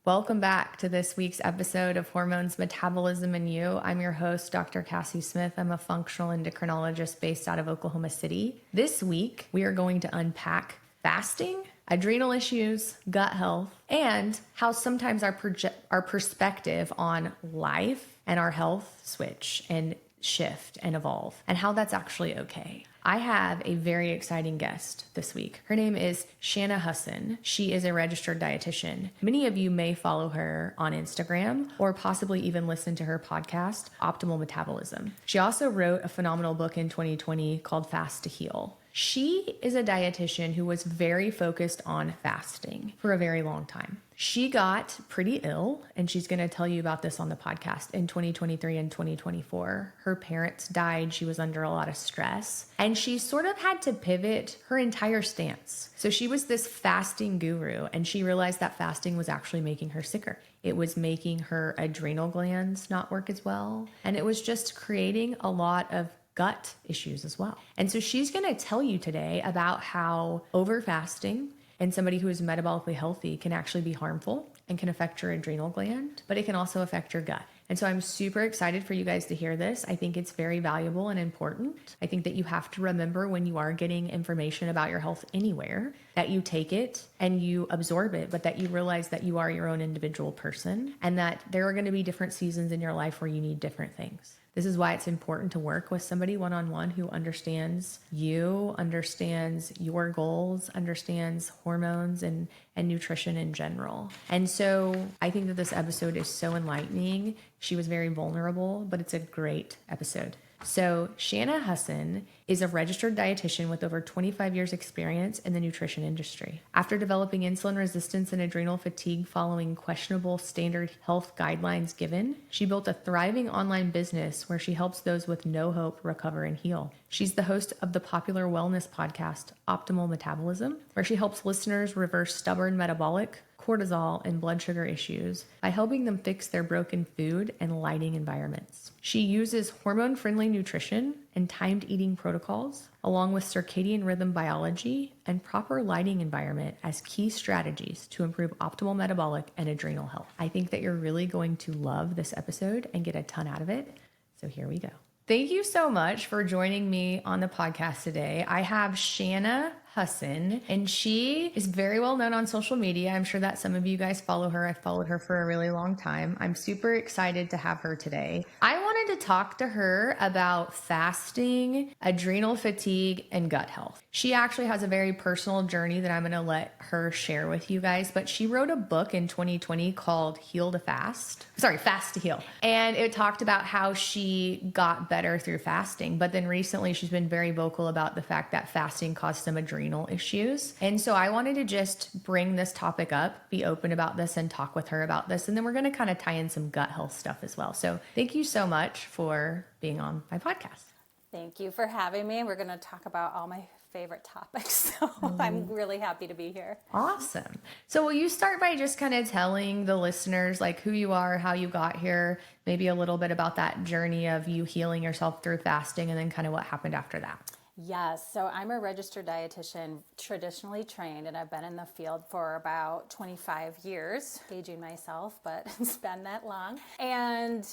Welcome back to this week's episode of Hormones, Metabolism, and You. I'm your host, Dr. Cassie Smith. I'm a functional endocrinologist based out of Oklahoma City. This week, we are going to unpack fasting, adrenal issues, gut health, and how sometimes our perspective on life and our health switch and shift and evolve, and how that's actually okay. I have a very exciting guest this week. Her name is Shana Hussin. She is a registered dietitian. Many of you may follow her on Instagram or possibly even listen to her podcast, Optimal Metabolism. She also wrote a phenomenal book in 2020 called Fast to Heal. She is a dietitian who was very focused on fasting for a very long time. She got pretty ill, and she's going to tell you about this on the podcast, in 2023 and 2024. Her parents died. She was under a lot of stress, and she sort of had to pivot her entire stance. So she was this fasting guru, and she realized that fasting was actually making her sicker. It was making her adrenal glands not work as well, and it was just creating a lot of gut issues as well. And so she's going to tell you today about how over fasting and somebody who is metabolically healthy can actually be harmful and can affect your adrenal gland, but it can also affect your gut. And so I'm super excited for you guys to hear this. I think it's very valuable and important. I think that you have to remember when you are getting information about your health anywhere, that you take it and you absorb it, but that you realize that you are your own individual person and that there are going to be different seasons in your life where you need different things. This is why it's important to work with somebody one-on-one who understands you, understands your goals, understands hormones and nutrition in general. And so I think that this episode is so enlightening. She was very vulnerable, but it's a great episode. So Shana Hussin is a registered dietitian with over 25 years experience in the nutrition industry. After developing insulin resistance and adrenal fatigue following questionable standard health guidelines given, she built a thriving online business where she helps those with no hope recover and heal. She's the host of the popular wellness podcast, Optimal Metabolism, where she helps listeners reverse stubborn metabolic, cortisol, and blood sugar issues by helping them fix their broken food and lighting environments. She uses hormone-friendly nutrition and timed eating protocols, along with circadian rhythm biology and proper lighting environment as key strategies to improve optimal metabolic and adrenal health. I think that you're really going to love this episode and get a ton out of it. So here we go. Thank you so much for joining me on the podcast today. I have Shana Hussin, and she is very well known on social media. I'm sure that some of you guys follow her. I've followed her for a really long time. I'm super excited to have her today. I wanted to talk to her about fasting, adrenal fatigue, and gut health. She actually has a very personal journey that I'm going to let her share with you guys, but she wrote a book in 2020 called Fast to Heal. And it talked about how she got better through fasting, but then recently she's been very vocal about the fact that fasting caused some adrenal issues. And so I wanted to just bring this topic up, be open about this, and talk with her about this. And then we're going to kind of tie in some gut health stuff as well. So thank you so much for being on my podcast. Thank you for having me. We're going to talk about all my favorite topics. So I'm really happy to be here. Awesome. So will you start by just kind of telling the listeners like who you are, how you got here, maybe a little bit about that journey of you healing yourself through fasting, and then kind of what happened after that? Yes. So I'm a registered dietitian, traditionally trained, and I've been in the field for about 25 years, aging myself, but it's been that long. And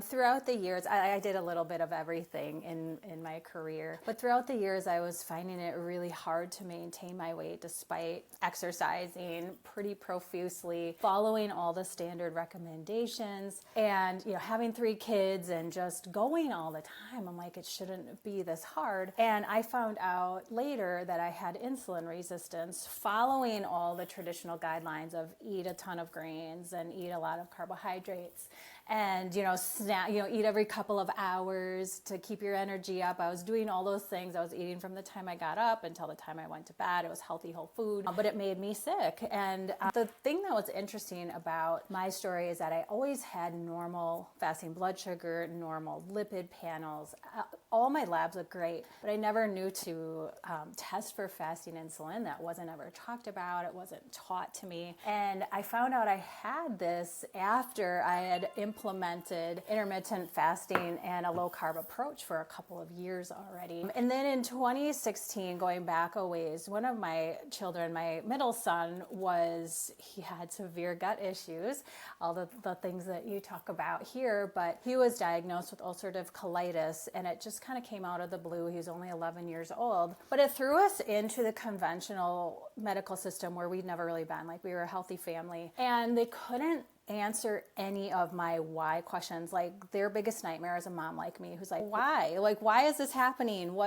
throughout the years, I did a little bit of everything in my career. But throughout the years, I was finding it really hard to maintain my weight despite exercising pretty profusely, following all the standard recommendations, and having 3 kids and just going all the time. I'm like, it shouldn't be this hard. And I found out later that I had insulin resistance following all the traditional guidelines of eat a ton of grains and eat a lot of carbohydrates and, eat every couple of hours to keep your energy up. I was doing all those things. I was eating from the time I got up until the time I went to bed. It was healthy, whole food, but it made me sick. And the thing that was interesting about my story is that I always had normal fasting blood sugar, normal lipid panels. All my labs look great, but I never knew to test for fasting insulin. That wasn't ever talked about. It wasn't taught to me. And I found out I had this after I had implanted implemented intermittent fasting and a low carb approach for a couple of years already. And then in 2016, going back a ways, one of my children, my middle son, he had severe gut issues, all the things that you talk about here, but he was diagnosed with ulcerative colitis, and it just kind of came out of the blue. He was only 11 years old, but it threw us into the conventional medical system where we'd never really been. Like, we were a healthy family, and they couldn't answer any of my why questions. Like, their biggest nightmare is a mom like me who's like, why? Like, why is this happening?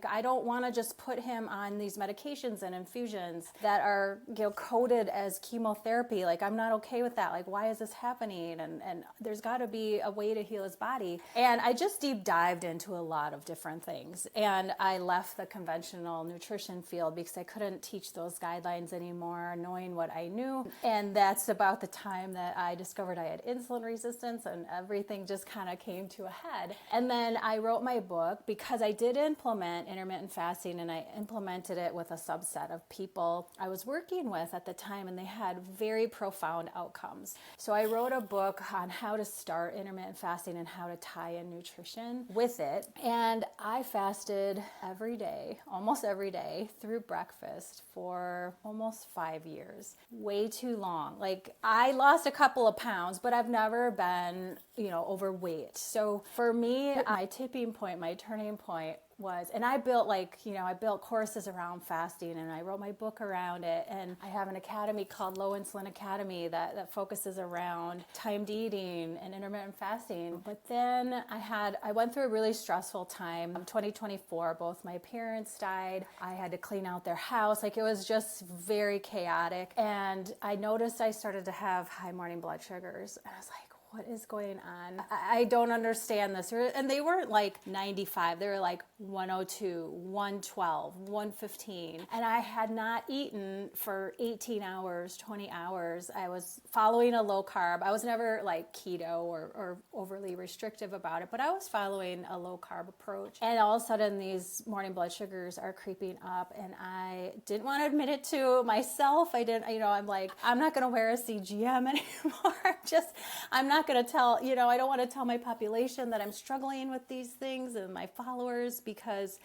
I don't want to just put him on these medications and infusions that are, coded as chemotherapy. Like, I'm not okay with that. Like, why is this happening? And there's got to be a way to heal his body. And I just deep dived into a lot of different things. And I left the conventional nutrition field because I couldn't teach those guidelines anymore, knowing what I knew. And that's about the time that I discovered I had insulin resistance, and everything just kind of came to a head. And then I wrote my book because I did implement intermittent fasting, and I implemented it with a subset of people I was working with at the time, and they had very profound outcomes. So I wrote a book on how to start intermittent fasting and how to tie in nutrition with it. And I fasted every day, almost every day, through breakfast for almost 5 years. Way too long. Like, I lost a couple of pounds, but I've never been, overweight. So for me, my tipping point, my turning point was, and I built I built courses around fasting, and I wrote my book around it. And I have an academy called Low Insulin Academy that focuses around timed eating and intermittent fasting. But then I went through a really stressful time. 2024, both my parents died. I had to clean out their house. Like, it was just very chaotic. And I noticed I started to have high morning blood sugars. And I was like, what is going on? I don't understand this. And they weren't like 95. They were like 102, 112, 115. And I had not eaten for 18 hours, 20 hours. I was following a low carb. I was never like keto or overly restrictive about it, but I was following a low carb approach. And all of a sudden, these morning blood sugars are creeping up, and I didn't want to admit it to myself. I'm like, I'm not going to wear a CGM anymore. I'm not going to tell, I don't want to tell my population that I'm struggling with these things and my followers, because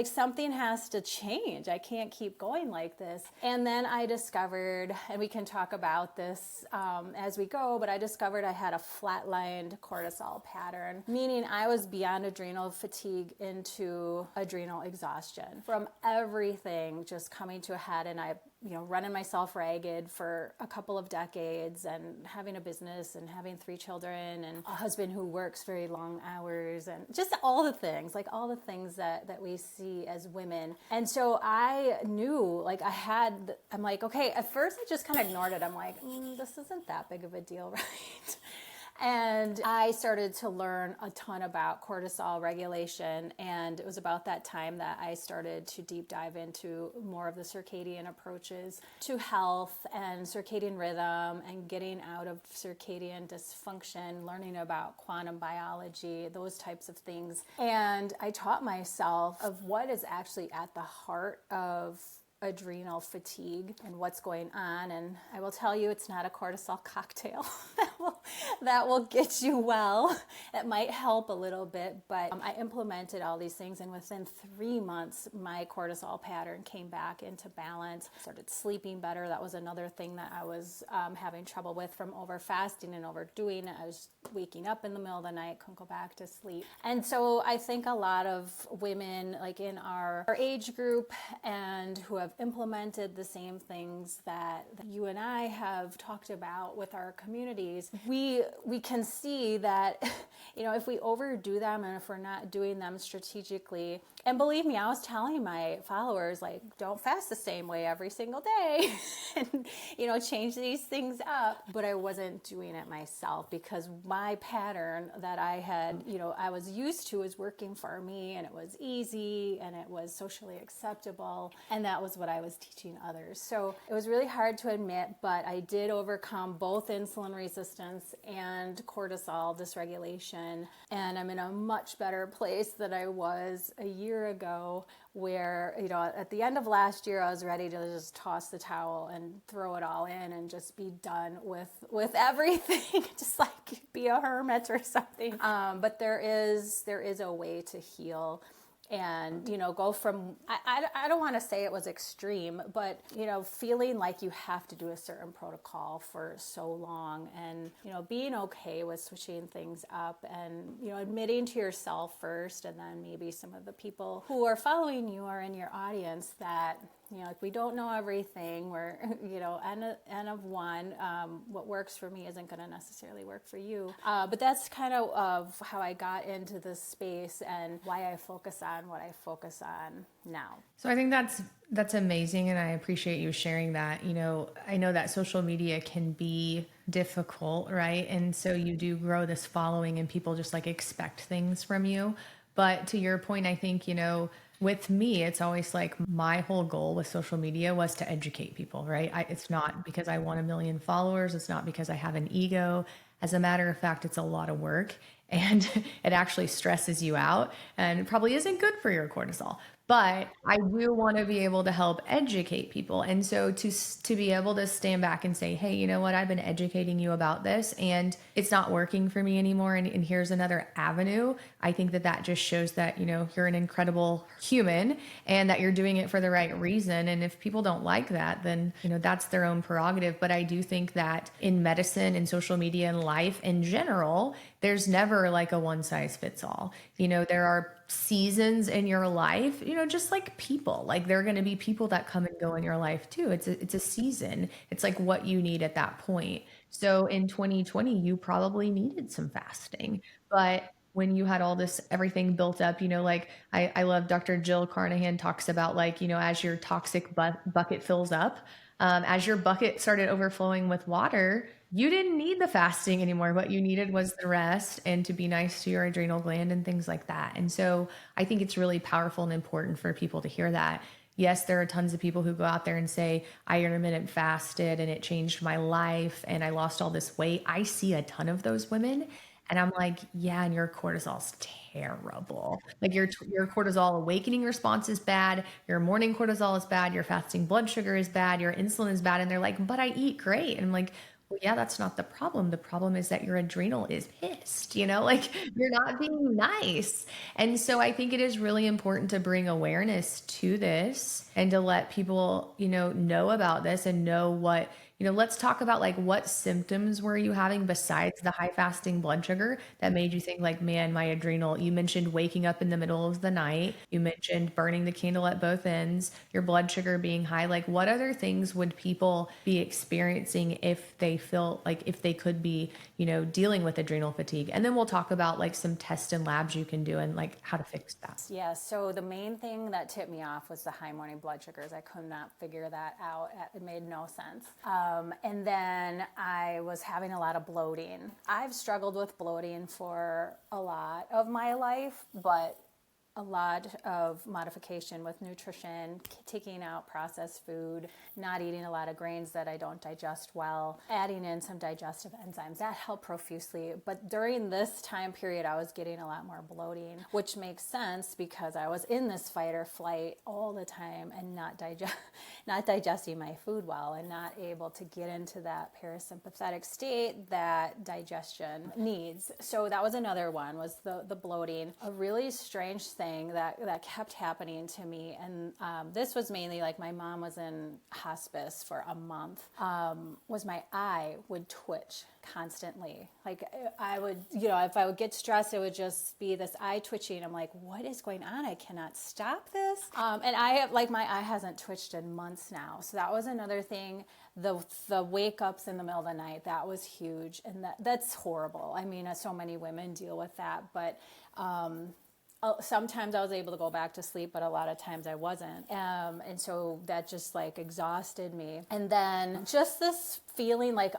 something has to change. I can't keep going like this. And then I discovered, and we can talk about this as we go, but I discovered I had a flatlined cortisol pattern, meaning I was beyond adrenal fatigue into adrenal exhaustion from everything just coming to a head. And I running myself ragged for a couple of decades, and having a business and having 3 children and a husband who works very long hours, and just all the things that we see as women. And so I knew, I'm like, okay, at first I just kind of ignored it. I'm like, this isn't that big of a deal, right? And I started to learn a ton about cortisol regulation, and it was about that time that I started to deep dive into more of the circadian approaches to health and circadian rhythm and getting out of circadian dysfunction, learning about quantum biology, those types of things. And I taught myself of what is actually at the heart of adrenal fatigue and what's going on. And I will tell you, it's not a cortisol cocktail that will get you well. It might help a little bit, but I implemented all these things, and within 3 months my cortisol pattern came back into balance. I started sleeping better. That was another thing that I was having trouble with from over fasting and overdoing it. I was waking up in the middle of the night, couldn't go back to sleep. And so I think a lot of women, like in our age group, and who have implemented the same things that you and I have talked about with our communities, we can see that, if we overdo them and if we're not doing them strategically, and believe me, I was telling my followers, don't fast the same way every single day and, change these things up. But I wasn't doing it myself, because my pattern that I had, I was used to was working for me, and it was easy and it was socially acceptable. And that was what I was teaching others. So it was really hard to admit, but I did overcome both insulin resistance and cortisol dysregulation. And I'm in a much better place than I was a year year ago where, at the end of last year, I was ready to just toss the towel and throw it all in and just be done with everything, just like be a hermit or something. But there is a way to heal and, go from, I don't want to say it was extreme, but, feeling like you have to do a certain protocol for so long and, being okay with switching things up and, admitting to yourself first and then maybe some of the people who are following you or in your audience that, like we don't know everything. We're, N of one. What works for me isn't going to necessarily work for you. But that's kind of how I got into this space and why I focus on what I focus on now. So I think that's amazing. And I appreciate you sharing that. I know that social media can be difficult, right? And so you do grow this following and people just like expect things from you. But to your point, I think, with me, it's always like my whole goal with social media was to educate people, right? It's not because I want 1 million followers. It's not because I have an ego. As a matter of fact, it's a lot of work and it actually stresses you out and probably isn't good for your cortisol. But I do want to be able to help educate people. And so to be able to stand back and say, hey, you know what, I've been educating you about this and it's not working for me anymore. And here's another avenue. I think that just shows that, you're an incredible human and that you're doing it for the right reason. And if people don't like that, then, that's their own prerogative. But I do think that in medicine and social media and life in general, there's never like a one size fits all. There are seasons in your life, just like people, like there are going to be people that come and go in your life too. It's a season. It's like what you need at that point. So in 2020, you probably needed some fasting, but when you had all this, everything built up, like I love Dr. Jill Carnahan talks about like, as your toxic bucket fills up, as your bucket started overflowing with water, you didn't need the fasting anymore. What you needed was the rest and to be nice to your adrenal gland and things like that. And so I think it's really powerful and important for people to hear that. Yes, there are tons of people who go out there and say, I intermittent fasted and it changed my life and I lost all this weight. I see a ton of those women. And I'm like, yeah, and your cortisol's terrible. Like your cortisol awakening response is bad. Your morning cortisol is bad. Your fasting blood sugar is bad. Your insulin is bad. And they're like, but I eat great. And I'm like, well, yeah, that's not the problem. The problem is that your adrenal is pissed, like you're not being nice. And so I think it is really important to bring awareness to this and to let people, know about this and know what, let's talk about like what symptoms were you having besides the high fasting blood sugar that made you think like, man, my adrenal, you mentioned waking up in the middle of the night. You mentioned burning the candle at both ends, your blood sugar being high. Like what other things would people be experiencing if they feel like if they could be, dealing with adrenal fatigue? And then we'll talk about like some tests and labs you can do and like how to fix that. Yeah, so the main thing that tipped me off was the high morning blood sugars. I could not figure that out. It made no sense. And then I was having a lot of bloating. I've struggled with bloating for a lot of my life, but a lot of modification with nutrition, taking out processed food, not eating a lot of grains that I don't digest well, adding in some digestive enzymes, that helped profusely. But during this time period, I was getting a lot more bloating, which makes sense because I was in this fight or flight all the time and not digesting my food well and not able to get into that parasympathetic state that digestion needs. So that was another one, was the bloating. A really strange thing that kept happening to me, and this was mainly like my mom was in hospice for a month, was my eye would twitch constantly. Like I would, if I would get stressed, it would just be this eye twitching. I'm like, what is going on? I cannot stop this. And I have, like, my eye hasn't twitched in months now. So that was another thing. The wake ups in the middle of the night, that was huge. And that's horrible. I mean, so many women deal with that, but sometimes I was able to go back to sleep, but a lot of times I wasn't. And so that just like exhausted me. And then just this feeling like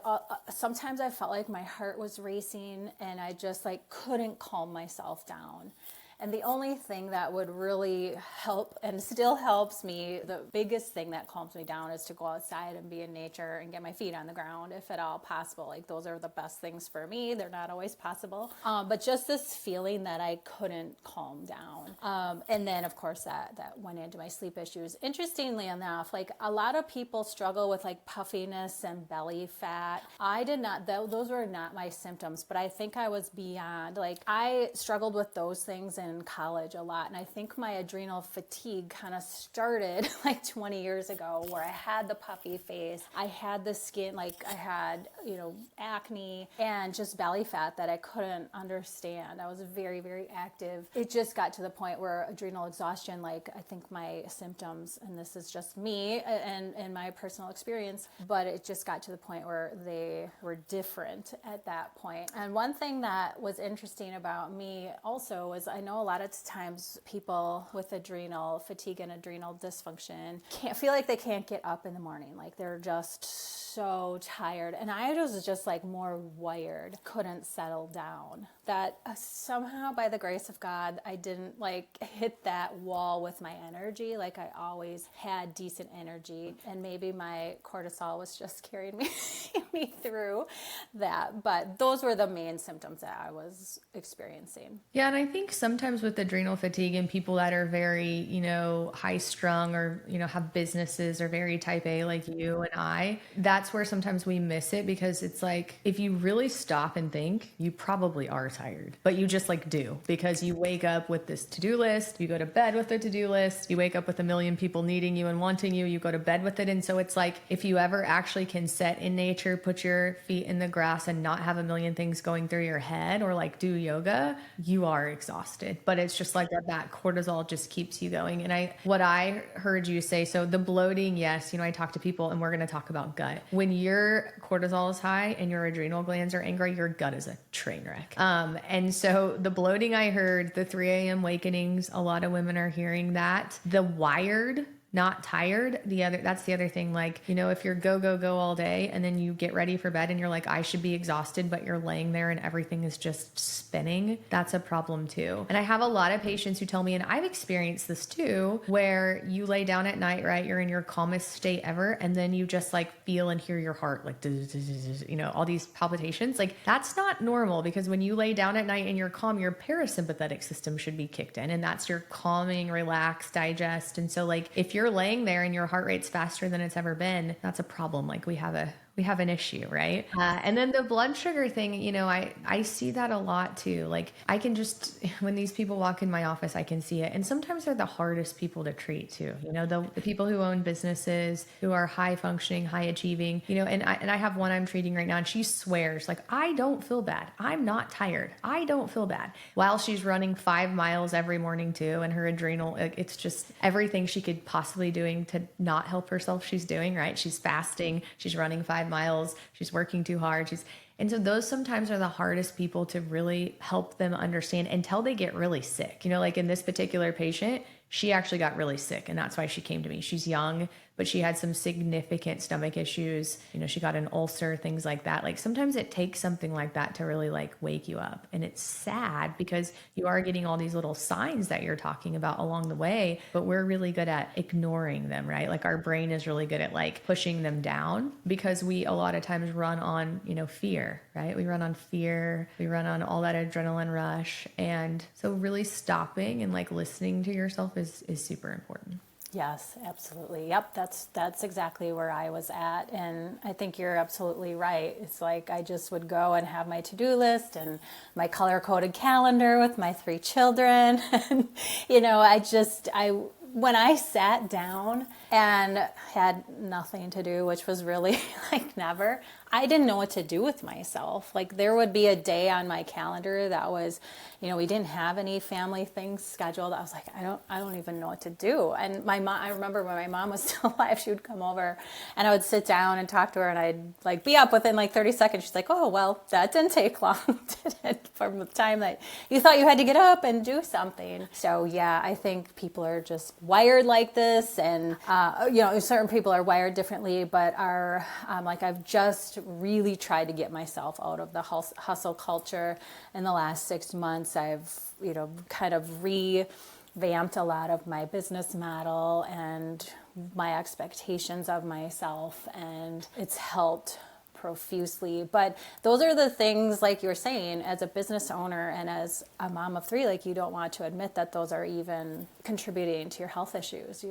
sometimes I felt like my heart was racing and I just like couldn't calm myself down. And the only thing that would really help and still helps me, the biggest thing that calms me down is to go outside and be in nature and get my feet on the ground if at all possible. Like those are the best things for me. They're not always possible. But just this feeling that I couldn't calm down. And then of course that went into my sleep issues. Interestingly enough, like a lot of people struggle with like puffiness and belly fat. I did not, those were not my symptoms, but I think I was beyond, like I struggled with those things in college a lot. And I think my adrenal fatigue kind of started like 20 years ago where I had the puffy face. I had the skin, like I had, acne and just belly fat that I couldn't understand. I was very, very active. It just got to the point where adrenal exhaustion, like I think my symptoms, and this is just me and my personal experience, but it just got to the point where they were different at that point. And one thing that was interesting about me also was I know a lot of times people with adrenal fatigue and adrenal dysfunction can't feel like they can't get up in the morning. Like they're just so tired. And I was just like more wired, couldn't settle down. That somehow by the grace of God, I didn't like hit that wall with my energy. Like I always had decent energy and maybe my cortisol was just carrying me through that. But those were the main symptoms that I was experiencing. Yeah. And I think sometimes with adrenal fatigue and people that are very, high strung or, have businesses or very type A like you and I, that's where sometimes we miss it because it's like, if you really stop and think, you probably are tired, but you just like do because you wake up with this to-do list, you go to bed with a to-do list, you wake up with a million people needing you and wanting you, you go to bed with it. And so it's like, if you ever actually can sit in nature, put your feet in the grass and not have a million things going through your head or like do yoga, you are exhausted, but it's just like that cortisol just keeps you going. And what I heard you say, so the bloating, yes, I talk to people and we're going to talk about gut. When your cortisol is high and your adrenal glands are angry, your gut is a train wreck. And so the bloating I heard, the 3 a.m. wakenings, a lot of women are hearing that. The wired, not tired. That's the other thing. Like, if you're go all day and then you get ready for bed and you're like, I should be exhausted, but you're laying there and everything is just spinning. That's a problem too. And I have a lot of patients who tell me, and I've experienced this too, where you lay down at night, right? You're in your calmest state ever. And then you just like feel and hear your heart, like, all these palpitations. Like that's not normal because when you lay down at night and you're calm, your parasympathetic system should be kicked in. And that's your calming, relax, digest. And so like, if you're laying there and your heart rate's faster than it's ever been, that's a problem. Like we have an issue, right? And then the blood sugar thing, I see that a lot too. Like I can just, when these people walk in my office, I can see it. And sometimes they're the hardest people to treat too. The people who own businesses, who are high functioning, high achieving, and I have one I'm treating right now and she swears like, I don't feel bad. I'm not tired. I don't feel bad. While she's running 5 miles every morning too. And her adrenal, it's just everything she could possibly doing to not help herself. She's doing, right? She's fasting. She's running 5 miles. She's working too hard. And so those sometimes are the hardest people to really help them understand until they get really sick. Like in this particular patient, she actually got really sick and that's why she came to me. She's young, but she had some significant stomach issues. She got an ulcer, things like that. Like sometimes it takes something like that to really like wake you up. And it's sad because you are getting all these little signs that you're talking about along the way, but we're really good at ignoring them, right? Like our brain is really good at like pushing them down because we a lot of times run on, fear, right? We run on fear. We run on all that adrenaline rush. And so really stopping and like listening to yourself is super important. Yes, absolutely. Yep, that's exactly where I was at. And I think you're absolutely right. It's like I just would go and have my to-do list and my color-coded calendar with my 3 children. And, when I sat down and had nothing to do, which was really like never, I didn't know what to do with myself. Like there would be a day on my calendar that was, we didn't have any family things scheduled. I was like, I don't even know what to do. And my mom, I remember when my mom was still alive, she would come over and I would sit down and talk to her and I'd like be up within like 30 seconds. She's like, oh, well, that didn't take long, did it? From the time that you thought you had to get up and do something. So yeah, I think people are just wired like this, and certain people are wired differently, but are like, I've just really tried to get myself out of the hustle culture. In the last 6 months, I've kind of revamped a lot of my business model and my expectations of myself, and it's helped profusely. But those are the things, like you're saying, as a business owner and as a mom of 3, like, you don't want to admit that those are even contributing to your health issues.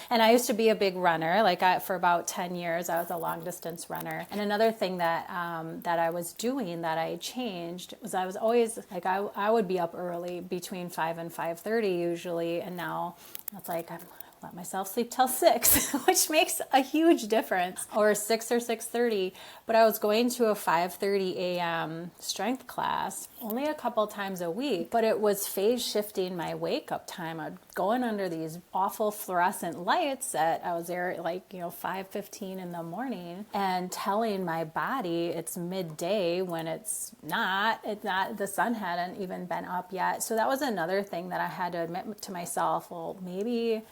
And I used to be a big runner. For about 10 years, I was a long distance runner. And another thing that I was doing that I changed was, I was always like, I would be up early between 5 and 5:30 usually. And now it's like, I'm let myself sleep till 6, which makes a huge difference, or 6 or 6:30. But I was going to a 5:30 a.m. strength class only a couple times a week, but it was phase shifting my wake up time. I'd go in under these awful fluorescent lights that I was there at 5:15 in the morning, and telling my body it's midday when it's not, the sun hadn't even been up yet. So that was another thing that I had to admit to myself, well, maybe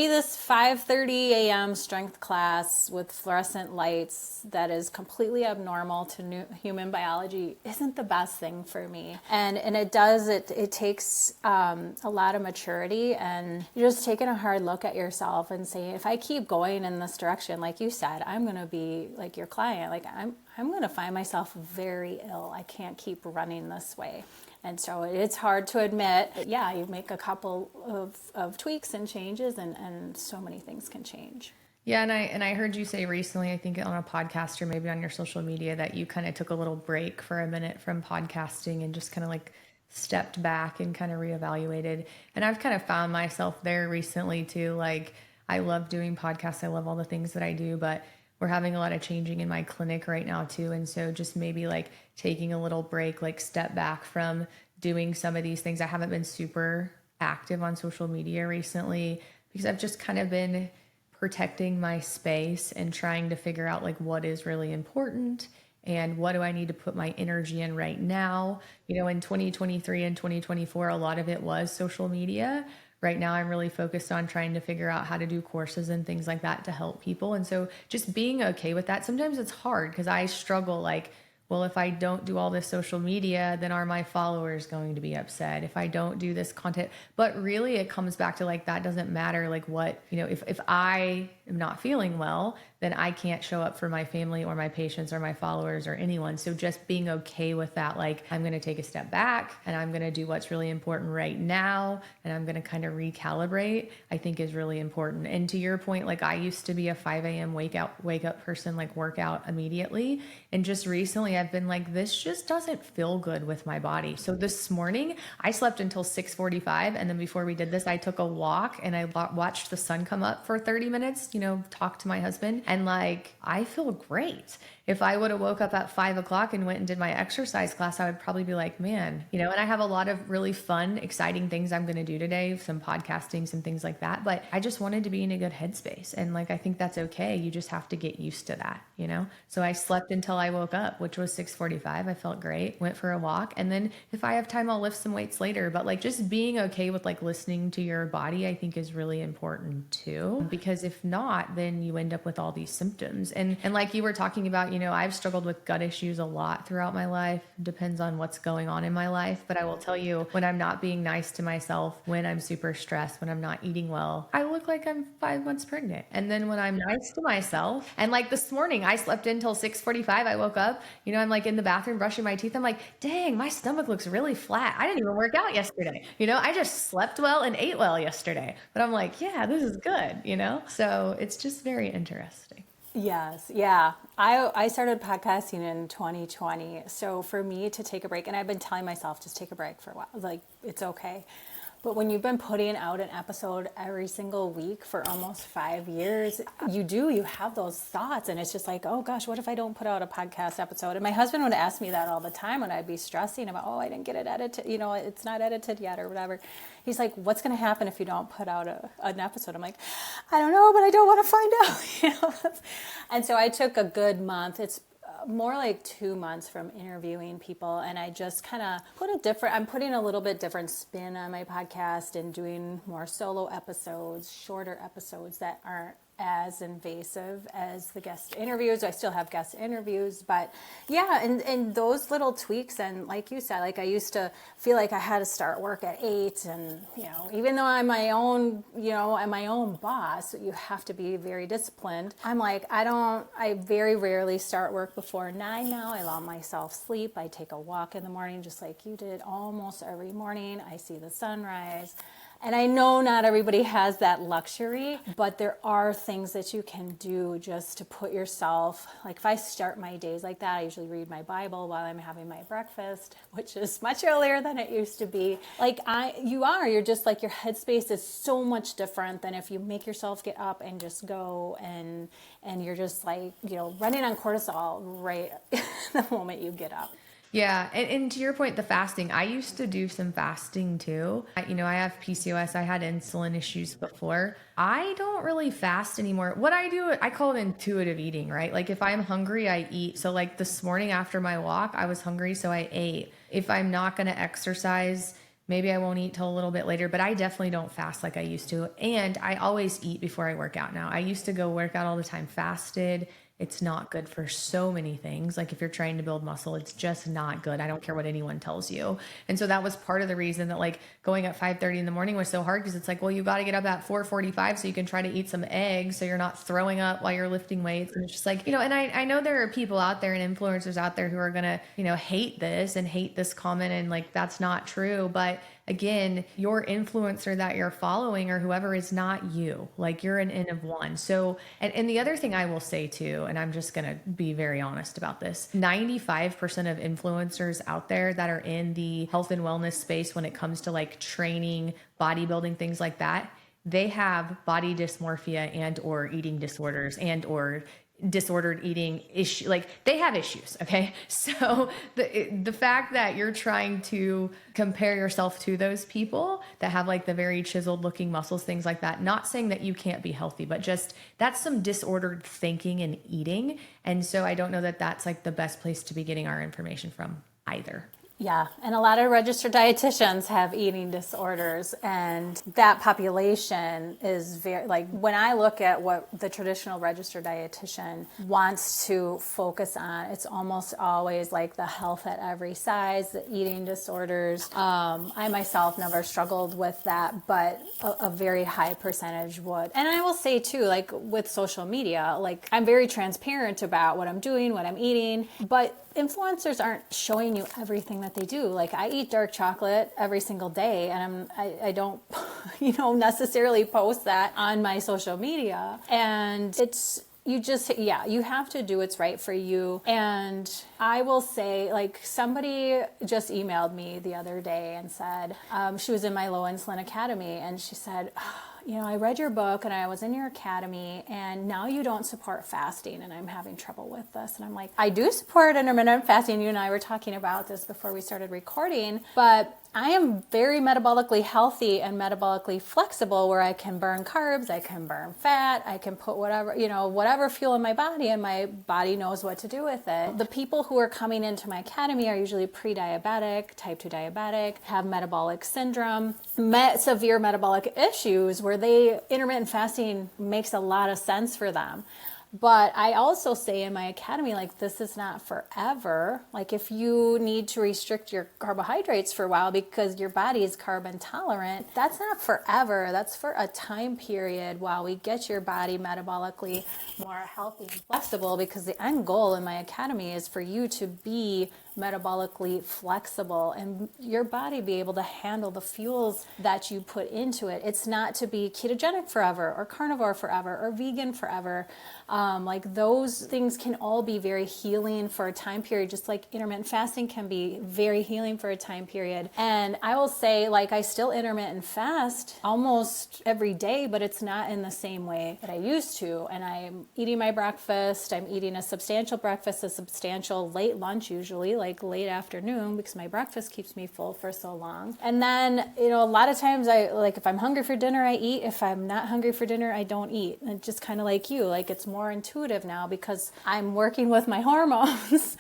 this 5:30 a.m. strength class with fluorescent lights that is completely abnormal to human biology isn't the best thing for me. And it takes a lot of maturity, and you're just taking a hard look at yourself and saying, if I keep going in this direction, like you said, I'm going to be like your client. Like, I'm going to find myself very ill. I can't keep running this way. And so it's hard to admit, but yeah, you make a couple of tweaks and changes, and so many things can change. Yeah, and I heard you say recently, I think on a podcast or maybe on your social media, that you kind of took a little break for a minute from podcasting and just kind of like stepped back and kind of reevaluated. And I've kind of found myself there recently too. Like, I love doing podcasts. I love all the things that I do, but we're having a lot of changing in my clinic right now too. And so just maybe like taking a little break, like step back from doing some of these things. I haven't been super active on social media recently because I've just kind of been protecting my space and trying to figure out like what is really important and what do I need to put my energy in right now. In 2023 and 2024, a lot of it was social media. Right now, I'm really focused on trying to figure out how to do courses and things like that to help people. And so just being okay with that. Sometimes it's hard because I struggle like, well, if I don't do all this social media, then are my followers going to be upset if I don't do this content? But really it comes back to like, that doesn't matter. Like what, if I am not feeling well, then I can't show up for my family or my patients or my followers or anyone. So just being okay with that, like I'm going to take a step back and I'm going to do what's really important right now. And I'm going to kind of recalibrate, I think is really important. And to your point, like I used to be a 5 a.m. wake up person, like work out immediately. And just recently I've been like, this just doesn't feel good with my body. So this morning I slept until 6:45. And then before we did this, I took a walk and I watched the sun come up for 30 minutes, talked to my husband. And like, I feel great. If I would have woke up at 5 o'clock and went and did my exercise class, I would probably be like, man, and I have a lot of really fun, exciting things I'm going to do today, some podcasting, some things like that. But I just wanted to be in a good headspace. And like, I think that's okay. You just have to get used to that, So I slept until I woke up, which was 6:45. I felt great, went for a walk. And then if I have time, I'll lift some weights later. But like just being okay with like listening to your body, I think is really important too, because if not, then you end up with all these symptoms. And like you were talking about, I've struggled with gut issues a lot throughout my life. Depends on what's going on in my life. But I will tell you, when I'm not being nice to myself, when I'm super stressed, when I'm not eating well, I look like I'm 5 months pregnant. And then when I'm nice to myself, and like this morning, I slept until 6:45. I woke up, I'm like in the bathroom brushing my teeth. I'm like, dang, my stomach looks really flat. I didn't even work out yesterday. I just slept well and ate well yesterday. But I'm like, yeah, this is good, So it's just very interesting. Yes. Yeah. I started podcasting in 2020. So for me to take a break, and I've been telling myself, just take a break for a while. Like, it's okay. But when you've been putting out an episode every single week for almost 5 years, you have those thoughts. And it's just like, oh gosh, what if I don't put out a podcast episode? And my husband would ask me that all the time when I'd be stressing about, I didn't get it edited. It's not edited yet or whatever. He's like, what's going to happen if you don't put out an episode? I'm like, I don't know, but I don't want to find out. And so I took a good month. It's more like 2 months from interviewing people, and I just kind of I'm putting a little bit different spin on my podcast and doing more solo episodes, shorter episodes that aren't as invasive as the guest interviews. I still have guest interviews, but yeah, and those little tweaks, and like you said, like I used to feel like I had to start work at 8, and even though I'm my own, I'm my own boss, you have to be very disciplined. I'm like, I very rarely start work before 9 now. I allow myself sleep. I take a walk in the morning just like you did almost every morning. I see the sunrise. And I know not everybody has that luxury, but there are things that you can do just to put yourself, like if I start my days like that, I usually read my Bible while I'm having my breakfast, which is much earlier than it used to be. Like you're just like, your headspace is so much different than if you make yourself get up and just go and you're just like, running on cortisol right the moment you get up. Yeah. And to your point, the fasting, I used to do some fasting too. I have PCOS. I had insulin issues before. I don't really fast anymore. What I do, I call it intuitive eating, right? Like if I'm hungry, I eat. So like this morning after my walk, I was hungry, so I ate. If I'm not going to exercise, maybe I won't eat till a little bit later, but I definitely don't fast like I used to. And I always eat before I work out now. I used to go work out all the time fasted. It's not good for so many things. Like if you're trying to build muscle, it's just not good. I don't care what anyone tells you. And so that was part of the reason that like going at 5:30 in the morning was so hard, because it's like, well, you got to get up at 4:45 so you can try to eat some eggs so you're not throwing up while you're lifting weights. And it's just like, and I know there are people out there and influencers out there who are going to, hate this and hate this comment, and like that's not true. But again, your influencer that you're following or whoever is not you. Like you're an N of one. So, and the other thing I will say too, and I'm just going to be very honest about this, 95% of influencers out there that are in the health and wellness space when it comes to like training, bodybuilding, things like that, they have body dysmorphia and or eating disorders and or disordered eating issue. Like they have issues. Okay. So the fact that you're trying to compare yourself to those people that have like the very chiseled looking muscles, things like that, not saying that you can't be healthy, but just that's some disordered thinking and eating. And so I don't know that that's like the best place to be getting our information from either. Yeah, and a lot of registered dietitians have eating disorders, and that population is very, like when I look at what the traditional registered dietitian wants to focus on, it's almost always like the health at every size, the eating disorders. I myself never struggled with that, but a very high percentage would. And I will say too, like with social media, like I'm very transparent about what I'm doing, what I'm eating, but influencers aren't showing you everything that they do. Like I eat dark chocolate every single day, and I don't, necessarily post that on my social media. And it's, you have to do what's right for you. And I will say, like, somebody just emailed me the other day and said, she was in my low insulin academy, and she said, I read your book and I was in your academy, and now you don't support fasting, and I'm having trouble with this. And I'm like, I do support intermittent fasting. You and I were talking about this before we started recording, but I am very metabolically healthy and metabolically flexible, where I can burn carbs, I can burn fat, I can put whatever fuel in my body, and my body knows what to do with it. The people who are coming into my academy are usually pre-diabetic, type 2 diabetic, have metabolic syndrome, severe metabolic issues, where intermittent fasting makes a lot of sense for them. But I also say in my academy, like, this is not forever. Like, if you need to restrict your carbohydrates for a while because your body is carb intolerant, that's not forever. That's for a time period while we get your body metabolically more healthy and flexible, because the end goal in my academy is for you to be metabolically flexible and your body be able to handle the fuels that you put into it. It's not to be ketogenic forever or carnivore forever or vegan forever. Like, those things can all be very healing for a time period, just like intermittent fasting can be very healing for a time period. And I will say, like, I still intermittent fast almost every day, but it's not in the same way that I used to. And I'm eating my breakfast. I'm eating a substantial breakfast, a substantial late lunch, usually like late afternoon, because my breakfast keeps me full for so long. And then, a lot of times if I'm hungry for dinner, I eat. If I'm not hungry for dinner, I don't eat. And just kind of like you, like, it's more more intuitive now because I'm working with my hormones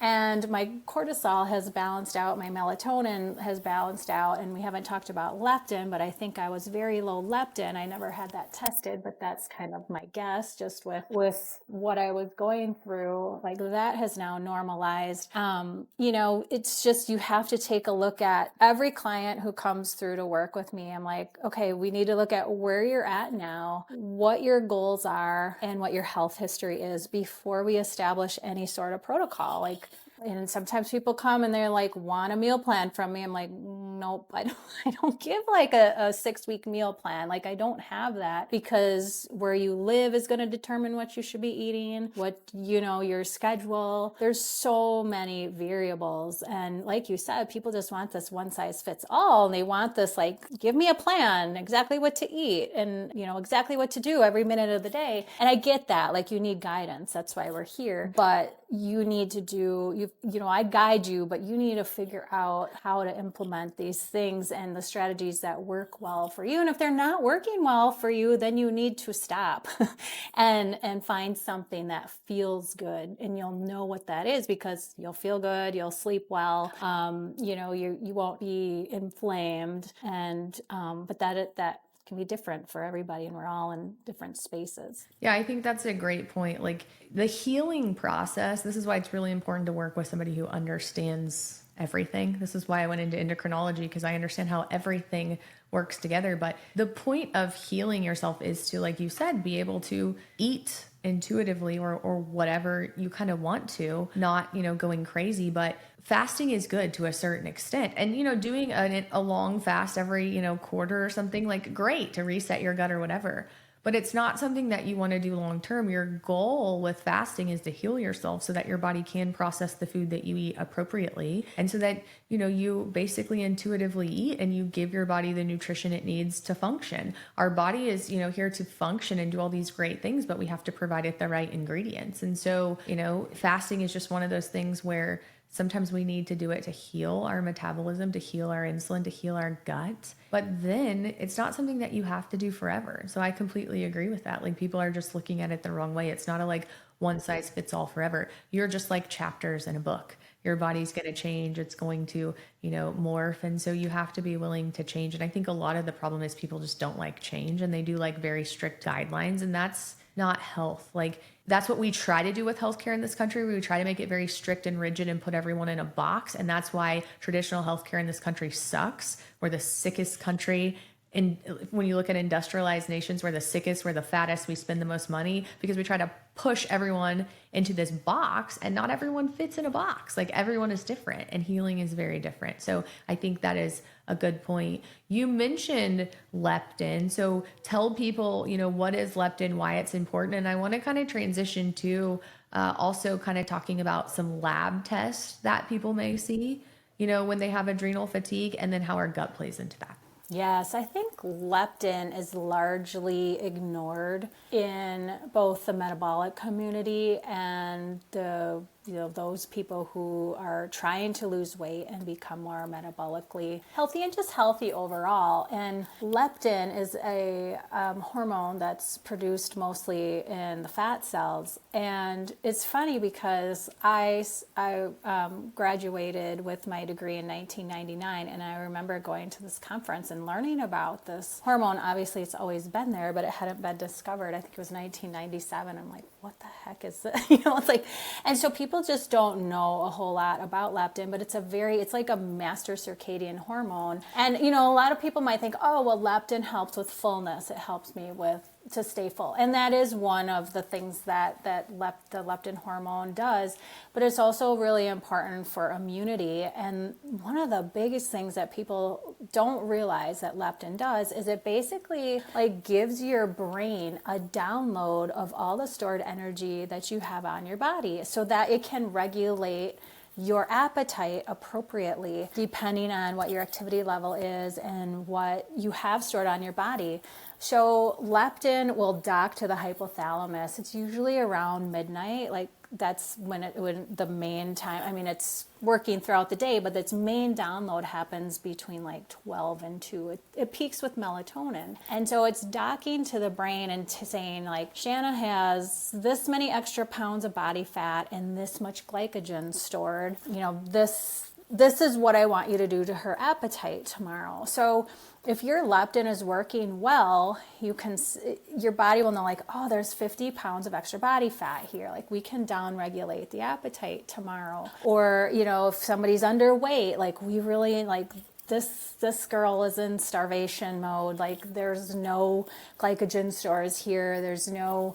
and my cortisol has balanced out, my melatonin has balanced out, and we haven't talked about leptin, but I think I was very low leptin. I never had that tested, but that's kind of my guess just with what I was going through. Like that has now normalized. It's just, you have to take a look at every client who comes through to work with me. I'm like, okay, we need to look at where you're at now, what your goals are, and what your health history is before we establish any sort of protocol. And sometimes people come and they're like, want a meal plan from me. I'm like, nope, I don't give like a 6-week meal plan. Like I don't have that, because where you live is going to determine what you should be eating, your schedule. There's so many variables. And like you said, people just want this one size fits all. And they want this, like, give me a plan, exactly what to eat and, exactly what to do every minute of the day. And I get that, like, you need guidance. That's why we're here. But you need to I guide you, but you need to figure out how to implement these things and the strategies that work well for you. And if they're not working well for you, then you need to stop and find something that feels good. And you'll know what that is, because you'll feel good, you'll sleep well, you won't be inflamed. And, but that can be different for everybody, and we're all in different spaces. Yeah, I think that's a great point. Like the healing process, this is why it's really important to work with somebody who understands everything. This is why I went into endocrinology, because I understand how everything works together. But the point of healing yourself is to, like you said, be able to eat intuitively or whatever you kind of want to, not, going crazy, but fasting is good to a certain extent. And, doing a long fast every, quarter or something, like, great to reset your gut or whatever. But it's not something that you want to do long term. Your goal with fasting is to heal yourself so that your body can process the food that you eat appropriately. And so that, you basically intuitively eat and you give your body the nutrition it needs to function. Our body is, here to function and do all these great things, but we have to provide it the right ingredients. And so, fasting is just one of those things where sometimes we need to do it to heal our metabolism, to heal our insulin, to heal our gut. But then it's not something that you have to do forever. So I completely agree with that. Like, people are just looking at it the wrong way. It's not a one size fits all forever. You're just like chapters in a book. Your body's going to change. It's going to, morph. And so you have to be willing to change. And I think a lot of the problem is people just don't like change, and they do like very strict guidelines, and that's not health. Like, that's what we try to do with healthcare in this country. We try to make it very strict and rigid and put everyone in a box. And that's why traditional healthcare in this country sucks. We're the sickest country. And when you look at industrialized nations, we're the sickest, we're the fattest, we spend the most money, because we try to push everyone into this box, and not everyone fits in a box. Like, everyone is different, and healing is very different. So I think that is a good point. You mentioned leptin. So tell people, what is leptin, why it's important. And I want to kind of transition to also kind of talking about some lab tests that people may see, when they have adrenal fatigue, and then how our gut plays into that. Yes, I think leptin is largely ignored in both the metabolic community and those people who are trying to lose weight and become more metabolically healthy and just healthy overall. And leptin is a hormone that's produced mostly in the fat cells. And it's funny because I graduated with my degree in 1999, and I remember going to this conference and learning about this hormone. Obviously, it's always been there, but it hadn't been discovered. I think it was 1997. I'm like, what the heck is this? It's like, and so people just don't know a whole lot about leptin, but it's like a master circadian hormone. And, a lot of people might think, oh, well, leptin helps with fullness. It helps me to stay full. And that is one of the things that the leptin hormone does, but it's also really important for immunity. And one of the biggest things that people don't realize that leptin does is it basically gives your brain a download of all the stored energy that you have on your body so that it can regulate your appetite appropriately depending on what your activity level is and what you have stored on your body. So leptin will dock to the hypothalamus. It's usually around midnight, like that's when the main time, I mean, it's working throughout the day, but its main download happens between like 12 and 2. It peaks with melatonin. And so it's docking to the brain and saying like, Shana has this many extra pounds of body fat and this much glycogen stored. This is what I want you to do to her appetite tomorrow. So if your leptin is working well, your body will know like, oh, there's 50 pounds of extra body fat here. Like we can down-regulate the appetite tomorrow. Or, if somebody's underweight, like we really like this girl is in starvation mode. Like there's no glycogen stores here. There's no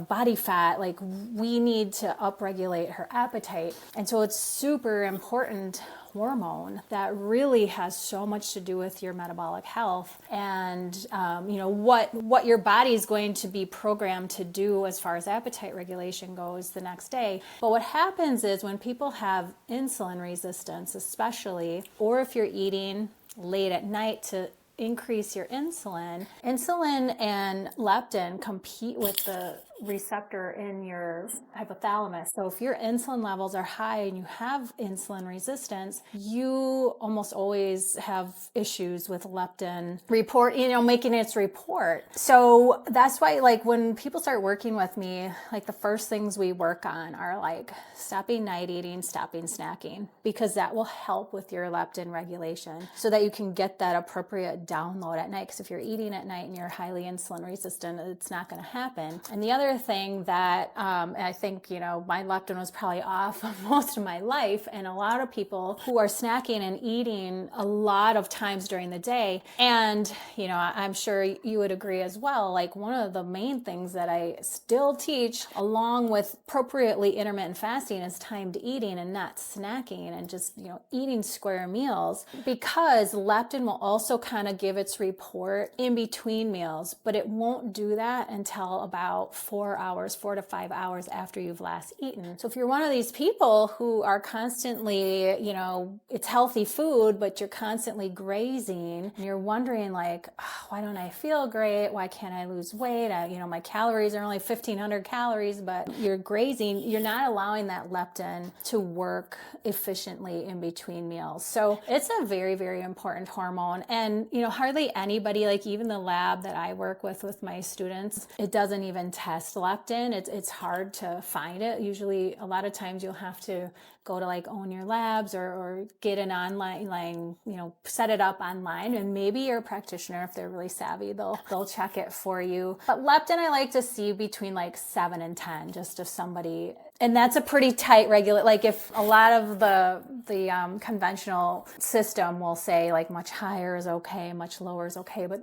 body fat, like we need to upregulate her appetite. And so it's super important hormone that really has so much to do with your metabolic health and, what your body is going to be programmed to do as far as appetite regulation goes the next day. But what happens is when people have insulin resistance, especially, or if you're eating late at night to increase your insulin and leptin compete with the receptor in your hypothalamus. So if your insulin levels are high and you have insulin resistance, you almost always have issues with leptin making its report. So that's why like when people start working with me, like the first things we work on are like stopping night eating, stopping snacking, because that will help with your leptin regulation so that you can get that appropriate download at night. Because if you're eating at night and you're highly insulin resistant, it's not going to happen. And the other thing that I think, my leptin was probably off most of my life, and a lot of people who are snacking and eating a lot of times during the day. And, I'm sure you would agree as well. Like one of the main things that I still teach along with appropriately intermittent fasting is timed eating and not snacking and just, eating square meals, because leptin will also kind of give its report in between meals, but it won't do that until about 4 to 5 hours after you've last eaten. So if you're one of these people who are constantly, it's healthy food, but you're constantly grazing and you're wondering like, oh, why don't I feel great? Why can't I lose weight? My calories are only 1,500 calories, but you're grazing, you're not allowing that leptin to work efficiently in between meals. So it's a very, very important hormone. And, hardly anybody, like even the lab that I work with my students, it doesn't even test leptin. It's hard to find it. Usually a lot of times you'll have to go to like Own Your Labs or get an online, set it up online, and maybe your practitioner, if they're really savvy, they'll check it for you. But leptin, I like to see between like 7 and 10, just if somebody, and that's a pretty tight regulate. Like if a lot of the conventional system will say like much higher is okay, much lower is okay, but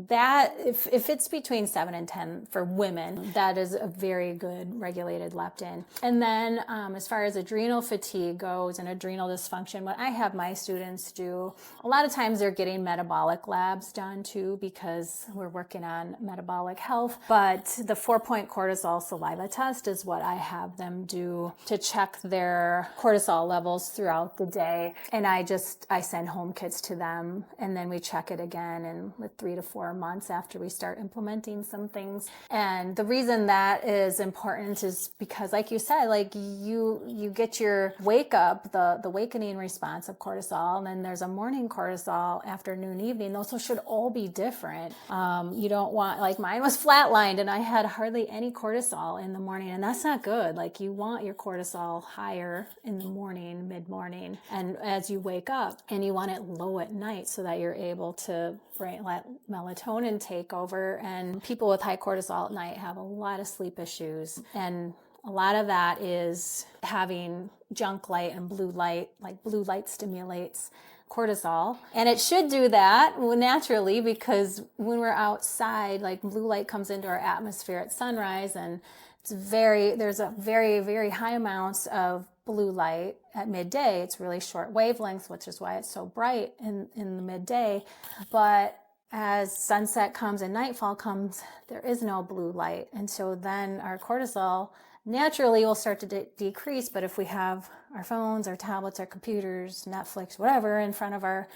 that if it's between 7 and 10 for women, that is a very good regulated leptin. And then as far as adrenal fatigue goes and adrenal dysfunction, what I have my students do, a lot of times they're getting metabolic labs done too, because we're working on metabolic health. But the 4-point cortisol saliva test is what I have them do to check their cortisol levels throughout the day. And I send home kits to them, and then we check it again in 3 to 4 months after we start implementing some things. And the reason that is important is because, like you said, like you get your wake up, the awakening response of cortisol, and then there's a morning cortisol, afternoon, evening. Those should all be different. You don't want, like mine was flatlined and I had hardly any cortisol in the morning, and that's not good. Like you want your cortisol higher in the morning, mid-morning, and as you wake up, and you want it low at night so that you're able to let melatonin take over. And people with high cortisol at night have a lot of sleep issues, and a lot of that is having junk light and blue light. Like blue light stimulates cortisol, and it should do that naturally, because when we're outside, like blue light comes into our atmosphere at sunrise, and there's a very, very high amounts of blue light at midday. It's really short wavelengths, which is why it's so bright in the midday. But as sunset comes and nightfall comes, there is no blue light. And so then our cortisol naturally will start to decrease. But if we have our phones, our tablets, our computers, Netflix, whatever in front of our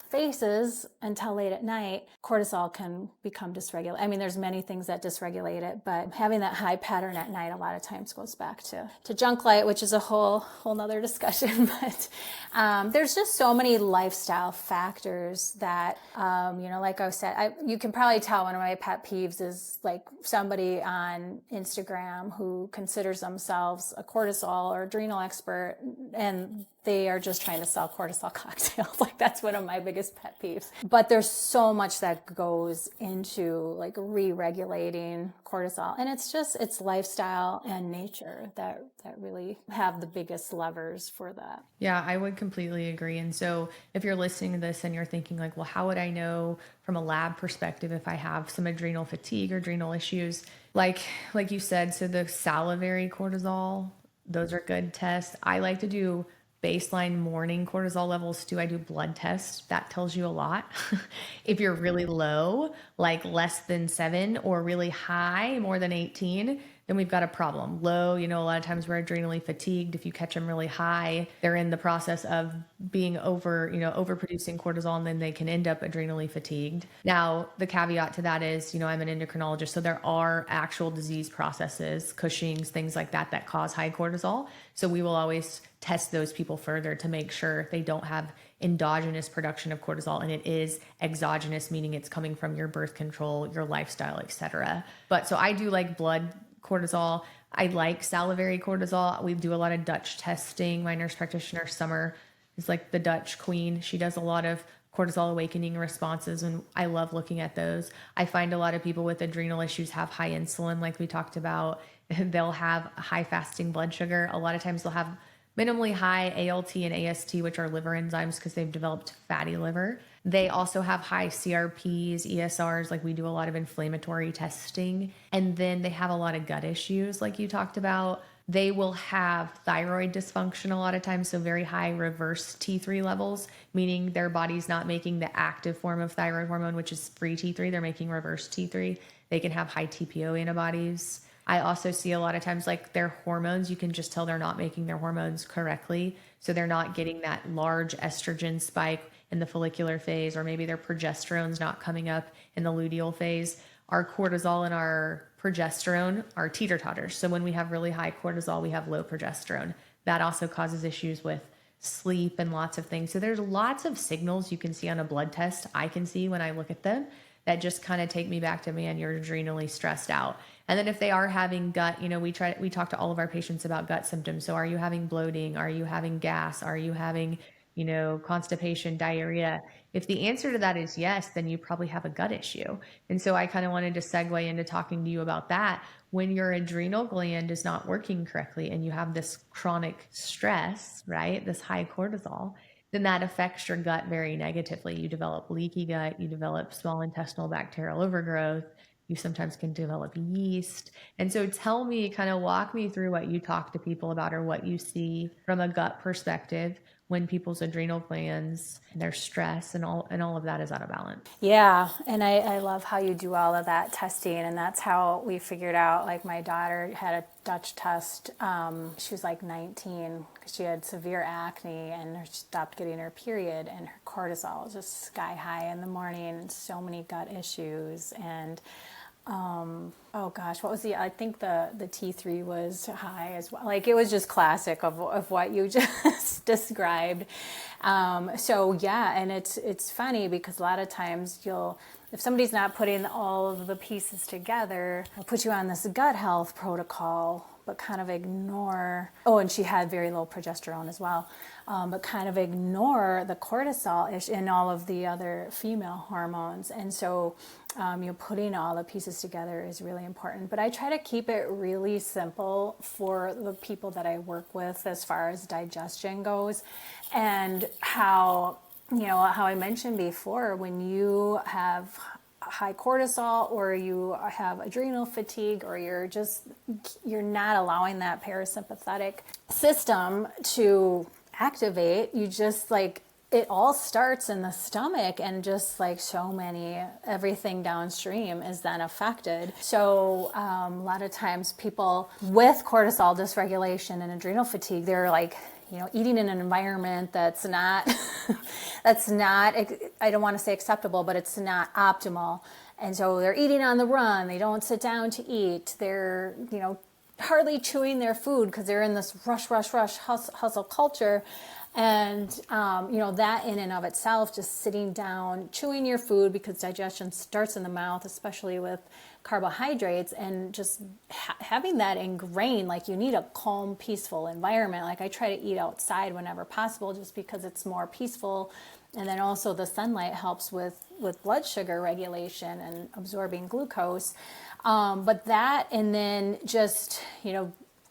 faces until late at night, cortisol can become dysregulated. I mean, there's many things that dysregulate it, but having that high pattern at night a lot of times goes back to junk light, which is a whole nother discussion. But there's just so many lifestyle factors that, like I said, you can probably tell one of my pet peeves is like somebody on Instagram who considers themselves a cortisol or adrenal expert, and they are just trying to sell cortisol cocktails. Like that's one of my biggest pet peeves. But there's so much that goes into like re-regulating cortisol. And it's lifestyle and nature that really have the biggest levers for that. Yeah, I would completely agree. And so if you're listening to this and you're thinking like, well, how would I know from a lab perspective if I have some adrenal fatigue or adrenal issues? Like you said, so the salivary cortisol, those are good tests. I like to do baseline morning cortisol levels too. I do blood tests. That tells you a lot. If you're really low, like less than 7, or really high, more than 18, then we've got a problem. Low, a lot of times we're adrenally fatigued. If you catch them really high, they're in the process of being overproducing cortisol, and then they can end up adrenally fatigued. Now, the caveat to that is, I'm an endocrinologist, so there are actual disease processes, Cushing's, things like that cause high cortisol. So we will always test those people further to make sure they don't have endogenous production of cortisol, and it is exogenous, meaning it's coming from your birth control, your lifestyle, etc. But so I do like blood cortisol. I like salivary cortisol. We do a lot of Dutch testing. My nurse practitioner, Summer, is like the Dutch queen. She does a lot of cortisol awakening responses, and I love looking at those. I find a lot of people with adrenal issues have high insulin, like we talked about. They'll have high fasting blood sugar. A lot of times they'll have minimally high ALT and AST, which are liver enzymes because they've developed fatty liver. They also have high CRPs, ESRs, like we do a lot of inflammatory testing. And then they have a lot of gut issues, like you talked about. They will have thyroid dysfunction a lot of times, so very high reverse T3 levels, meaning their body's not making the active form of thyroid hormone, which is free T3. They're making reverse T3. They can have high TPO antibodies. I also see a lot of times like their hormones, you can just tell they're not making their hormones correctly. So they're not getting that large estrogen spike in the follicular phase, or maybe their progesterone's not coming up in the luteal phase. Our cortisol and our progesterone are teeter-totters. So when we have really high cortisol, we have low progesterone. That also causes issues with sleep and lots of things. So there's lots of signals you can see on a blood test. I can see when I look at them that just kind of take me back to, man, you're adrenally stressed out. And then if they are having gut, we talk to all of our patients about gut symptoms. So are you having bloating? Are you having gas? Are you having, constipation, diarrhea? If the answer to that is yes, then you probably have a gut issue. And so I kind of wanted to segue into talking to you about that. When your adrenal gland is not working correctly and you have this chronic stress, right? This high cortisol, then that affects your gut very negatively. You develop leaky gut, you develop small intestinal bacterial overgrowth, you sometimes can develop yeast. And so walk me through what you talk to people about, or what you see from a gut perspective when people's adrenal glands and their stress and all of that is out of balance. Yeah, and I love how you do all of that testing, and that's how we figured out, like my daughter had a Dutch test. She was like 19 because she had severe acne and she stopped getting her period, and her cortisol was just sky high in the morning, and so many gut issues. And what was I think the T3 was high as well. Like it was just classic of what you just described. And it's funny because a lot of times if somebody's not putting all of the pieces together, they'll put you on this gut health protocol, but kind of ignore, and she had very low progesterone as well, but kind of ignore the cortisol and all of the other female hormones. And so, putting all the pieces together is really important. But I try to keep it really simple for the people that I work with as far as digestion goes, and how I mentioned before, when you have high cortisol or you have adrenal fatigue, or you're not allowing that parasympathetic system to activate, you just it all starts in the stomach, and just everything downstream is then affected. So a lot of times people with cortisol dysregulation and adrenal fatigue, they're eating in an environment that's not, that's not, I don't want to say acceptable, but it's not optimal. And so they're eating on the run. They don't sit down to eat. They're, hardly chewing their food because they're in this rush, hustle culture. And, that in and of itself, just sitting down, chewing your food, because digestion starts in the mouth, especially with carbohydrates, and just having that ingrained, like you need a calm, peaceful environment. Like I try to eat outside whenever possible, just because it's more peaceful. And then also the sunlight helps with blood sugar regulation and absorbing glucose. But that, and then just,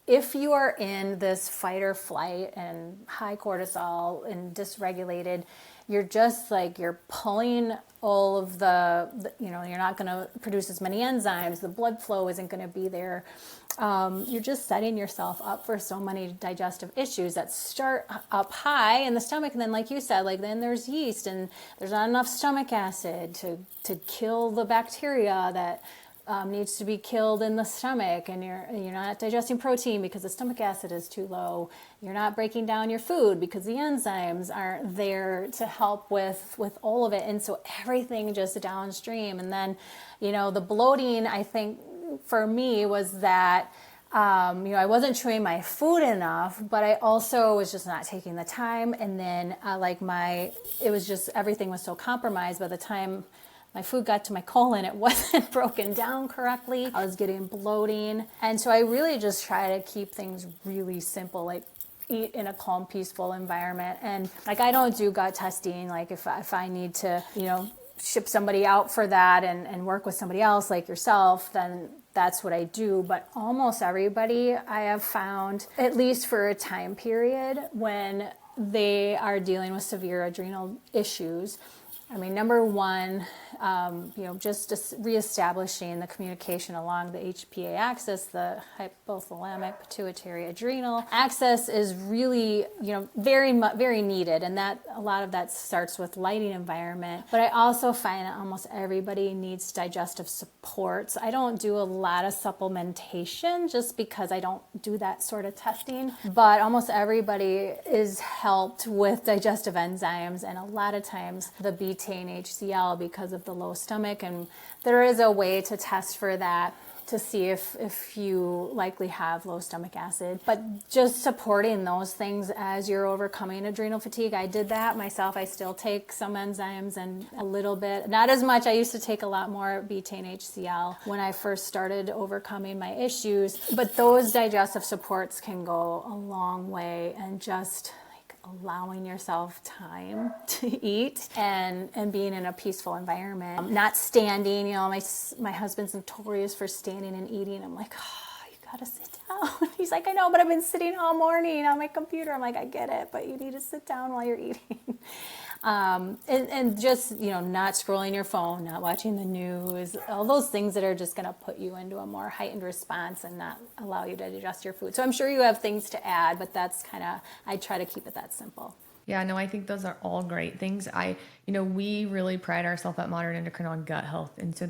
if you are in this fight or flight and high cortisol and dysregulated, you're just like, you're pulling all of you're not going to produce as many enzymes. The blood flow isn't going to be there. You're just setting yourself up for so many digestive issues that start up high in the stomach. And then, like you said, then there's yeast, and there's not enough stomach acid to kill the bacteria that needs to be killed in the stomach, and you're not digesting protein because the stomach acid is too low. You're not breaking down your food because the enzymes aren't there to help with all of it. And so everything just downstream. And then, the bloating, I think for me was that, I wasn't chewing my food enough, but I also was just not taking the time. And then it was just, everything was so compromised by the time my food got to my colon, it wasn't broken down correctly. I was getting bloating. And so I really just try to keep things really simple, like eat in a calm, peaceful environment. And I don't do gut testing. Like if I need to, ship somebody out for that and work with somebody else like yourself, then that's what I do. But almost everybody I have found, at least for a time period when they are dealing with severe adrenal issues, number one, just reestablishing the communication along the HPA axis, the hypothalamic pituitary adrenal axis, is really, very, very needed. And that a lot of that starts with lighting environment. But I also find that almost everybody needs digestive supports. I don't do a lot of supplementation just because I don't do that sort of testing. But almost everybody is helped with digestive enzymes, and a lot of times the betaine HCl, because of the low stomach. And there is a way to test for that to see if you likely have low stomach acid. But just supporting those things as you're overcoming adrenal fatigue. I did that myself. I still take some enzymes and a little bit, not as much. I used to take a lot more betaine HCl when I first started overcoming my issues. But those digestive supports can go a long way, and just allowing yourself time to eat and being in a peaceful environment. Not standing, my husband's notorious for standing and eating. I'm like, you gotta sit down. He's like, I know, but I've been sitting all morning on my computer. I'm like, I get it, but you need to sit down while you're eating. And just, not scrolling your phone, not watching the news, all those things that are just going to put you into a more heightened response and not allow you to digest your food. So I'm sure you have things to add, but that's I try to keep it that simple. Yeah, no, I think those are all great things. We really pride ourselves at Modern Endocrine on gut health. And so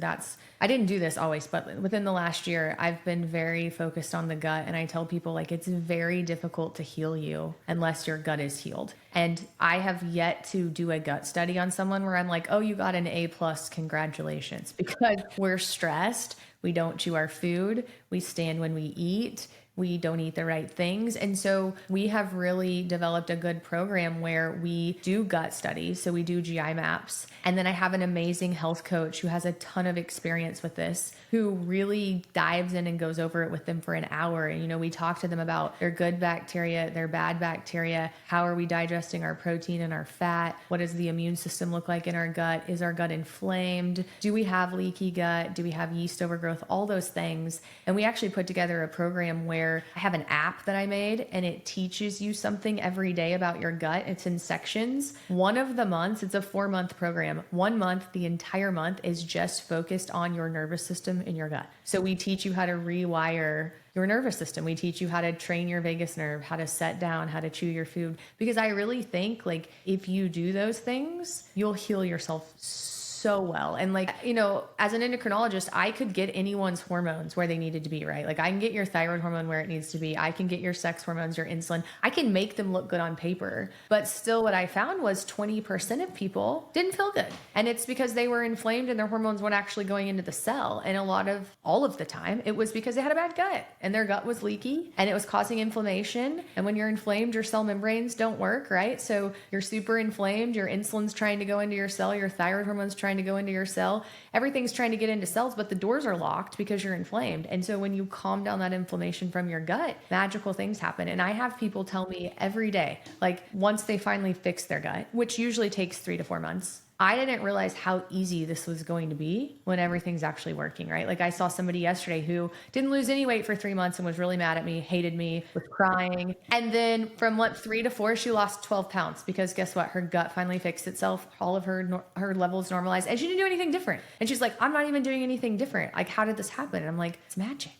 I didn't do this always, but within the last year, I've been very focused on the gut. And I tell people it's very difficult to heal you unless your gut is healed. And I have yet to do a gut study on someone where I'm like, oh, you got an A+, congratulations. Because we're stressed. We don't chew our food. We stand when we eat. We don't eat the right things. And so we have really developed a good program where we do gut studies. So we do GI maps. And then I have an amazing health coach who has a ton of experience with this, who really dives in and goes over it with them for an hour. And, we talk to them about their good bacteria, their bad bacteria. How are we digesting our protein and our fat? What does the immune system look like in our gut? Is our gut inflamed? Do we have leaky gut? Do we have yeast overgrowth? All those things. And we actually put together a program where I have an app that I made, and it teaches you something every day about your gut. It's in sections. One of the months, it's a 4-month program. 1 month, the entire month, is just focused on your nervous system in your gut. So we teach you how to rewire your nervous system. We teach you how to train your vagus nerve, how to set down, how to chew your food. Because I really think if you do those things, you'll heal yourself so well. And like, as an endocrinologist, I could get anyone's hormones where they needed to be, right? Like I can get your thyroid hormone where it needs to be. I can get your sex hormones, your insulin. I can make them look good on paper. But still what I found was 20% of people didn't feel good. And it's because they were inflamed and their hormones weren't actually going into the cell. And all of the time, it was because they had a bad gut and their gut was leaky and it was causing inflammation. And when you're inflamed, your cell membranes don't work, right? So you're super inflamed, your insulin's trying to go into your cell, your thyroid hormone's trying to go into your cell, everything's trying to get into cells, but the doors are locked because you're inflamed. And so when you calm down that inflammation from your gut, magical things happen. And I have people tell me every day, like once they finally fix their gut, which usually takes 3 to 4 months, I didn't realize how easy this was going to be when everything's actually working, right? Like I saw somebody yesterday who didn't lose any weight for 3 months and was really mad at me, hated me, was crying. And then from month 3 to 4, she lost 12 pounds because guess what? Her gut finally fixed itself. All of her levels normalized and she didn't do anything different. And she's like, I'm not even doing anything different. Like, how did this happen? And I'm like, it's magic.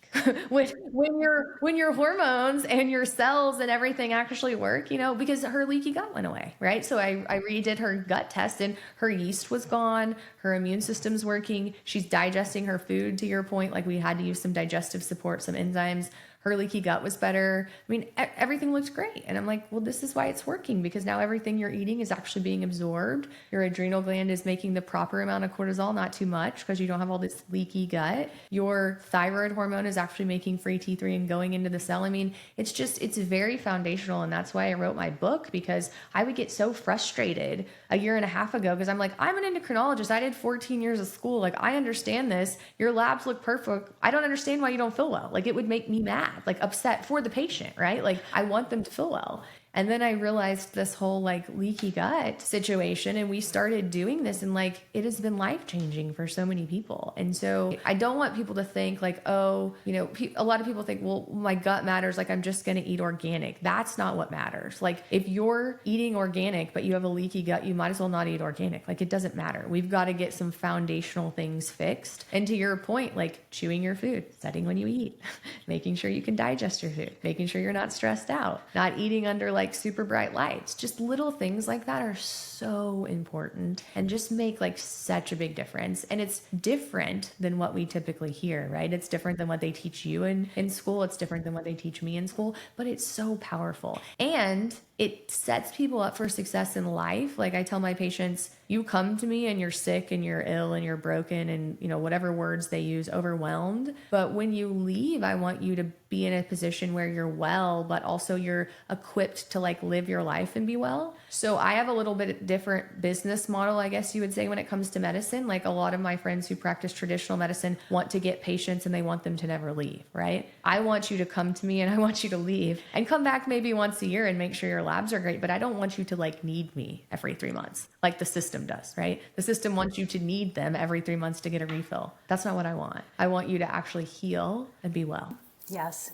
when your hormones and your cells and everything actually work, because her leaky gut went away, right? So I redid her gut test and her yeast was gone. Her immune system's working. She's digesting her food, to your point. Like we had to use some digestive support, some enzymes. Her leaky gut was better. I mean, everything looked great. And I'm like, well, this is why it's working, because now everything you're eating is actually being absorbed. Your adrenal gland is making the proper amount of cortisol, not too much, because you don't have all this leaky gut. Your thyroid hormone is actually making free T3 and going into the cell. I mean, it's very foundational. And that's why I wrote my book, because I would get so frustrated a year and a half ago because I'm like, I'm an endocrinologist. I did 14 years of school. Like, I understand this. Your labs look perfect. I don't understand why you don't feel well. Like, it would make me mad, like upset for the patient, right? Like, I want them to feel well. And then I realized this whole like leaky gut situation, and we started doing this, and like it has been life-changing for so many people. And so I don't want people to think like, oh, a lot of people think, well, my gut matters, like I'm just going to eat organic. That's not what matters. Like if you're eating organic but you have a leaky gut, you might as well not eat organic. Like it doesn't matter. We've got to get some foundational things fixed. And to your point, like chewing your food, setting when you eat, making sure you can digest your food, making sure you're not stressed out, not eating under like super bright lights. Just little things like that are so important and just make like such a big difference. And it's different than what we typically hear, right? It's different than what they teach you in school. It's different than what they teach me in school, but it's so powerful. And it sets people up for success in life. Like I tell my patients, you come to me and you're sick and you're ill and you're broken and, whatever words they use, overwhelmed. But when you leave, I want you to be in a position where you're well, but also you're equipped to like live your life and be well. So I have a little bit different business model, I guess you would say, when it comes to medicine. Like a lot of my friends who practice traditional medicine want to get patients and they want them to never leave, right? I want you to come to me and I want you to leave and come back maybe once a year and make sure your labs are great. But I don't want you to like need me every 3 months like the system does, right? The system wants you to need them every 3 months to get a refill. That's not what I want. I want you to actually heal and be well. Yes,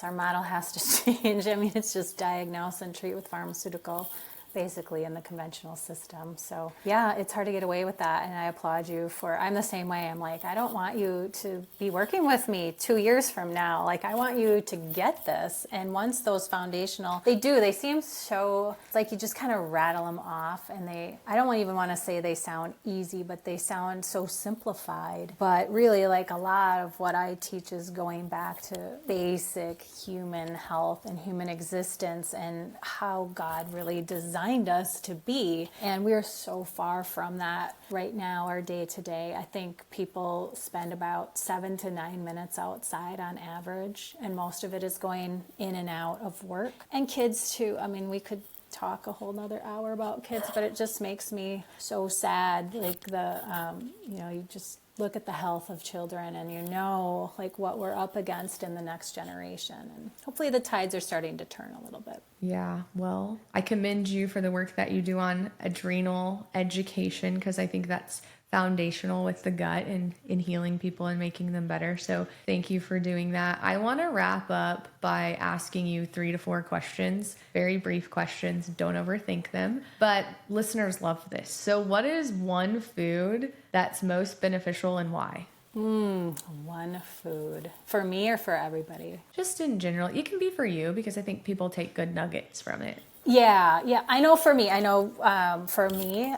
our model has to change. I mean, it's just diagnose and treat with pharmaceutical, basically, in the conventional system. So yeah, it's hard to get away with that. And I applaud you I'm the same way. I'm like, I don't want you to be working with me 2 years from now. Like, I want you to get this. And once those foundational, they seem so, it's like you just kind of rattle them off. And I don't even want to say they sound easy, but they sound so simplified. But really, like a lot of what I teach is going back to basic human health and human existence and how God really designed us to be. And we're so far from that right now, our day to day. I think people spend about 7 to 9 minutes outside on average, and most of it is going in and out of work. And kids too. I mean, we could talk a whole nother hour about kids, but it just makes me so sad. Like you just look at the health of children and like what we're up against in the next generation. And hopefully the tides are starting to turn a little bit. Yeah, well, I commend you for the work that you do on adrenal education, because I think that's foundational with the gut and in healing people and making them better. So thank you for doing that. I want to wrap up by asking you 3 to 4 questions, very brief questions. Don't overthink them, but listeners love this. So what is one food that's most beneficial and why? One food. For me or for everybody? Just in general. It can be for you, because I think people take good nuggets from it. Yeah. I know for me,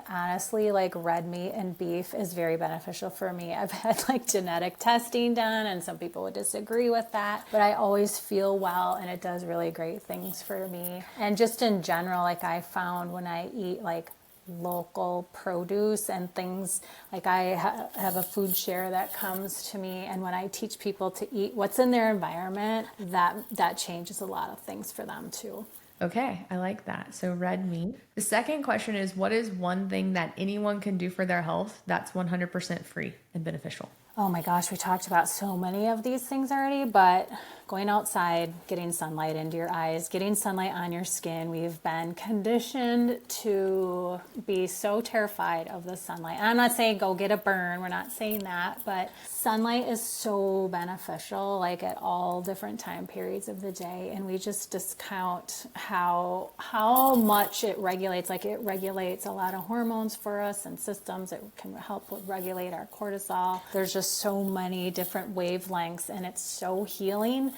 honestly, like red meat and beef is very beneficial for me. I've had like genetic testing done, and some people would disagree with that, but I always feel well, and it does really great things for me. And just in general, like I found when I eat like local produce and things, like I have a food share that comes to me, and when I teach people to eat what's in their environment, that changes a lot of things for them too. Okay, I like that. So red meat. The second question is, what is one thing that anyone can do for their health that's 100% free and beneficial? Oh my gosh, we talked about so many of these things already, but going outside, getting sunlight into your eyes, getting sunlight on your skin. We've been conditioned to be so terrified of the sunlight. And I'm not saying go get a burn, we're not saying that, but sunlight is so beneficial, like at all different time periods of the day, and we just discount how much it regulates. Like it regulates a lot of hormones for us and systems. It can help regulate our cortisol. There's just so many different wavelengths, and it's so healing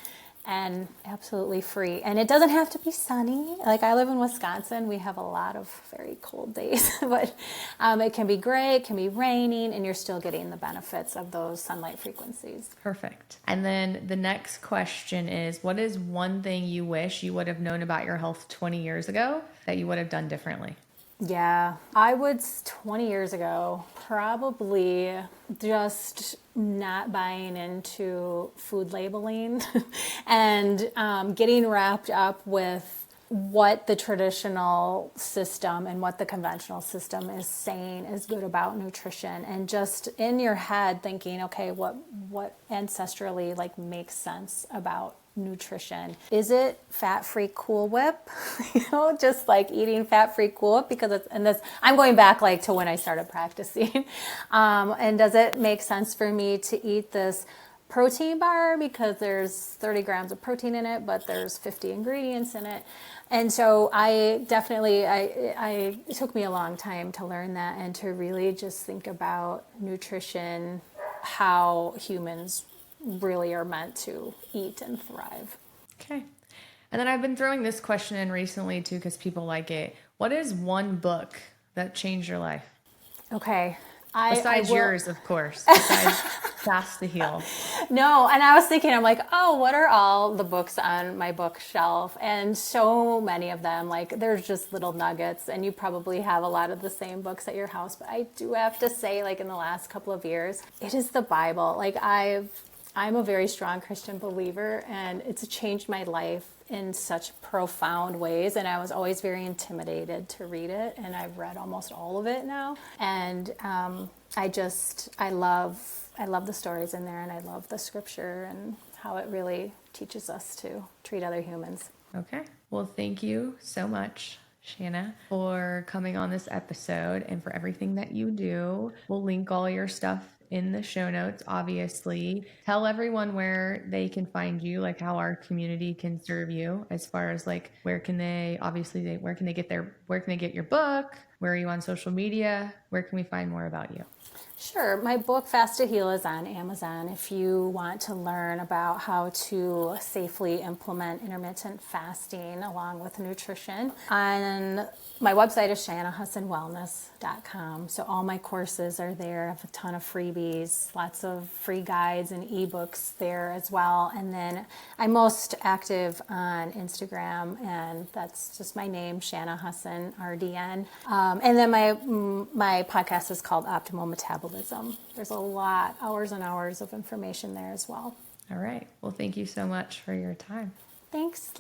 and absolutely free. And it doesn't have to be sunny. Like I live in Wisconsin, we have a lot of very cold days, but it can be gray, it can be raining, and you're still getting the benefits of those sunlight frequencies. Perfect. And then the next question is, what is one thing you wish you would have known about your health 20 years ago that you would have done differently? Yeah, I would 20 years ago, probably just not buying into food labeling and getting wrapped up with what the traditional system and what the conventional system is saying is good about nutrition, and just in your head thinking, okay, what ancestrally like makes sense about nutrition. Is it fat-free Cool Whip? Just like eating fat-free Cool Whip because I'm going back like to when I started practicing. And does it make sense for me to eat this protein bar because there's 30 grams of protein in it, but there's 50 ingredients in it? And so it took me a long time to learn that and to really just think about nutrition, how humans really are meant to eat and thrive. Okay. And then I've been throwing this question in recently too, because people like it. What is one book that changed your life? Okay. Besides yours, of course. Besides Fast to Heal. No, and I was thinking, I'm like, oh, what are all the books on my bookshelf? And so many of them, like there's just little nuggets, and you probably have a lot of the same books at your house. But I do have to say, like in the last couple of years, it is the Bible. Like I'm a very strong Christian believer, and it's changed my life in such profound ways, and I was always very intimidated to read it, and I've read almost all of it now, and I love the stories in there, and I love the scripture and how it really teaches us to treat other humans. Okay. Well, thank you so much, Shana, for coming on this episode and for everything that you do. We'll link all your stuff in the show notes, obviously. Tell everyone where they can find you, like how our community can serve you, as far as like where can they get your book? Where are you on social media? Where can we find more about you? Sure. My book, Fast to Heal, is on Amazon if you want to learn about how to safely implement intermittent fasting along with nutrition. And my website is shanahussinwellness.com. So all my courses are there. I have a ton of freebies, lots of free guides and ebooks there as well. And then I'm most active on Instagram, and that's just my name, Shana Hussin, RDN. And then my podcast is called Optimal Metabolism. There's a lot, hours and hours of information there as well. All right. Well, thank you so much for your time. Thanks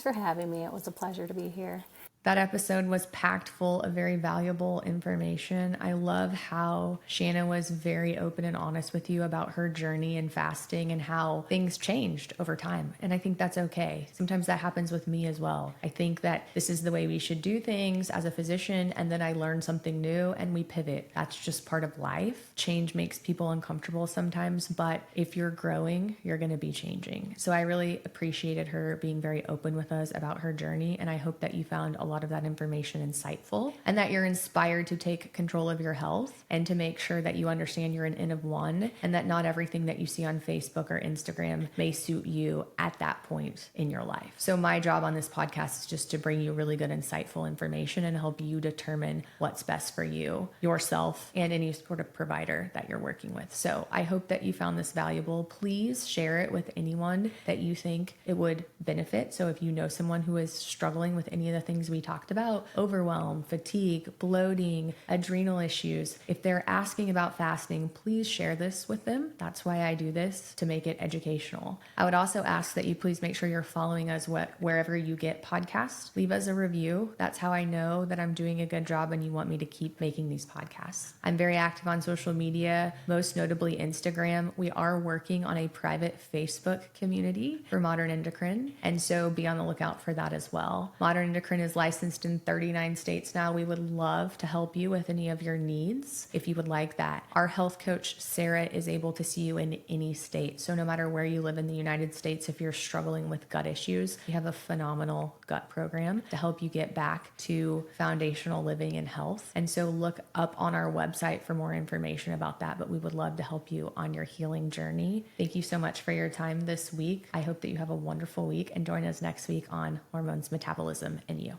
for having me. It was a pleasure to be here. That episode was packed full of very valuable information. I love how Shana was very open and honest with you about her journey in fasting and how things changed over time. And I think that's okay. Sometimes that happens with me as well. I think that this is the way we should do things as a physician, and then I learn something new and we pivot. That's just part of life. Change makes people uncomfortable sometimes, but if you're growing, you're going to be changing. So I really appreciated her being very open with us about her journey, and I hope that you found a lot of that information insightful, and that you're inspired to take control of your health and to make sure that you understand you're an N of one and that not everything that you see on Facebook or Instagram may suit you at that point in your life. So my job on this podcast is just to bring you really good, insightful information and help you determine what's best for you, yourself, and any sort of provider that you're working with. So I hope that you found this valuable. Please share it with anyone that you think it would benefit. So if you know someone who is struggling with any of the things we talked about, overwhelm, fatigue, bloating, adrenal issues, if they're asking about fasting, please share this with them. That's why I do this, to make it educational. I would also ask that you please make sure you're following us wherever you get podcasts. Leave us a review. That's how I know that I'm doing a good job and you want me to keep making these podcasts. I'm very active on social media, most notably Instagram. We are working on a private Facebook community for Modern Endocrine, and so be on the lookout for that as well. Modern Endocrine is licensed in 39 states now. We would love to help you with any of your needs if you would like that. Our health coach, Sarah, is able to see you in any state. So no matter where you live in the United States, if you're struggling with gut issues, we have a phenomenal gut program to help you get back to foundational living and health. And so look up on our website for more information about that, but we would love to help you on your healing journey. Thank you so much for your time this week. I hope that you have a wonderful week, and join us next week on Hormones, Metabolism, and You.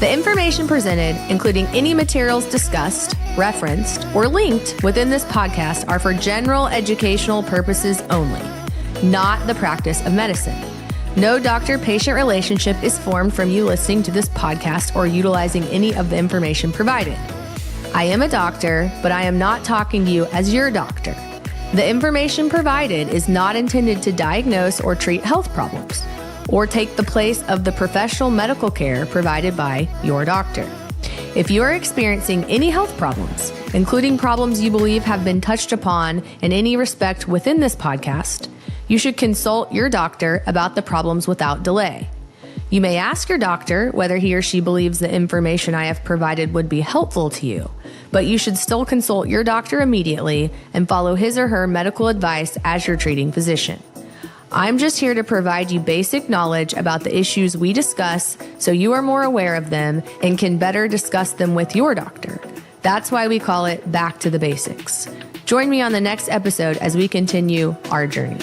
The information presented, including any materials discussed, referenced, or linked within this podcast, are for general educational purposes only, not the practice of medicine. No doctor-patient relationship is formed from you listening to this podcast or utilizing any of the information provided. I am a doctor, but I am not talking to you as your doctor. The information provided is not intended to diagnose or treat health problems, or take the place of the professional medical care provided by your doctor. If you are experiencing any health problems, including problems you believe have been touched upon in any respect within this podcast, you should consult your doctor about the problems without delay. You may ask your doctor whether he or she believes the information I have provided would be helpful to you, but you should still consult your doctor immediately and follow his or her medical advice as your treating physician. I'm just here to provide you basic knowledge about the issues we discuss so you are more aware of them and can better discuss them with your doctor. That's why we call it Back to the Basics. Join me on the next episode as we continue our journey.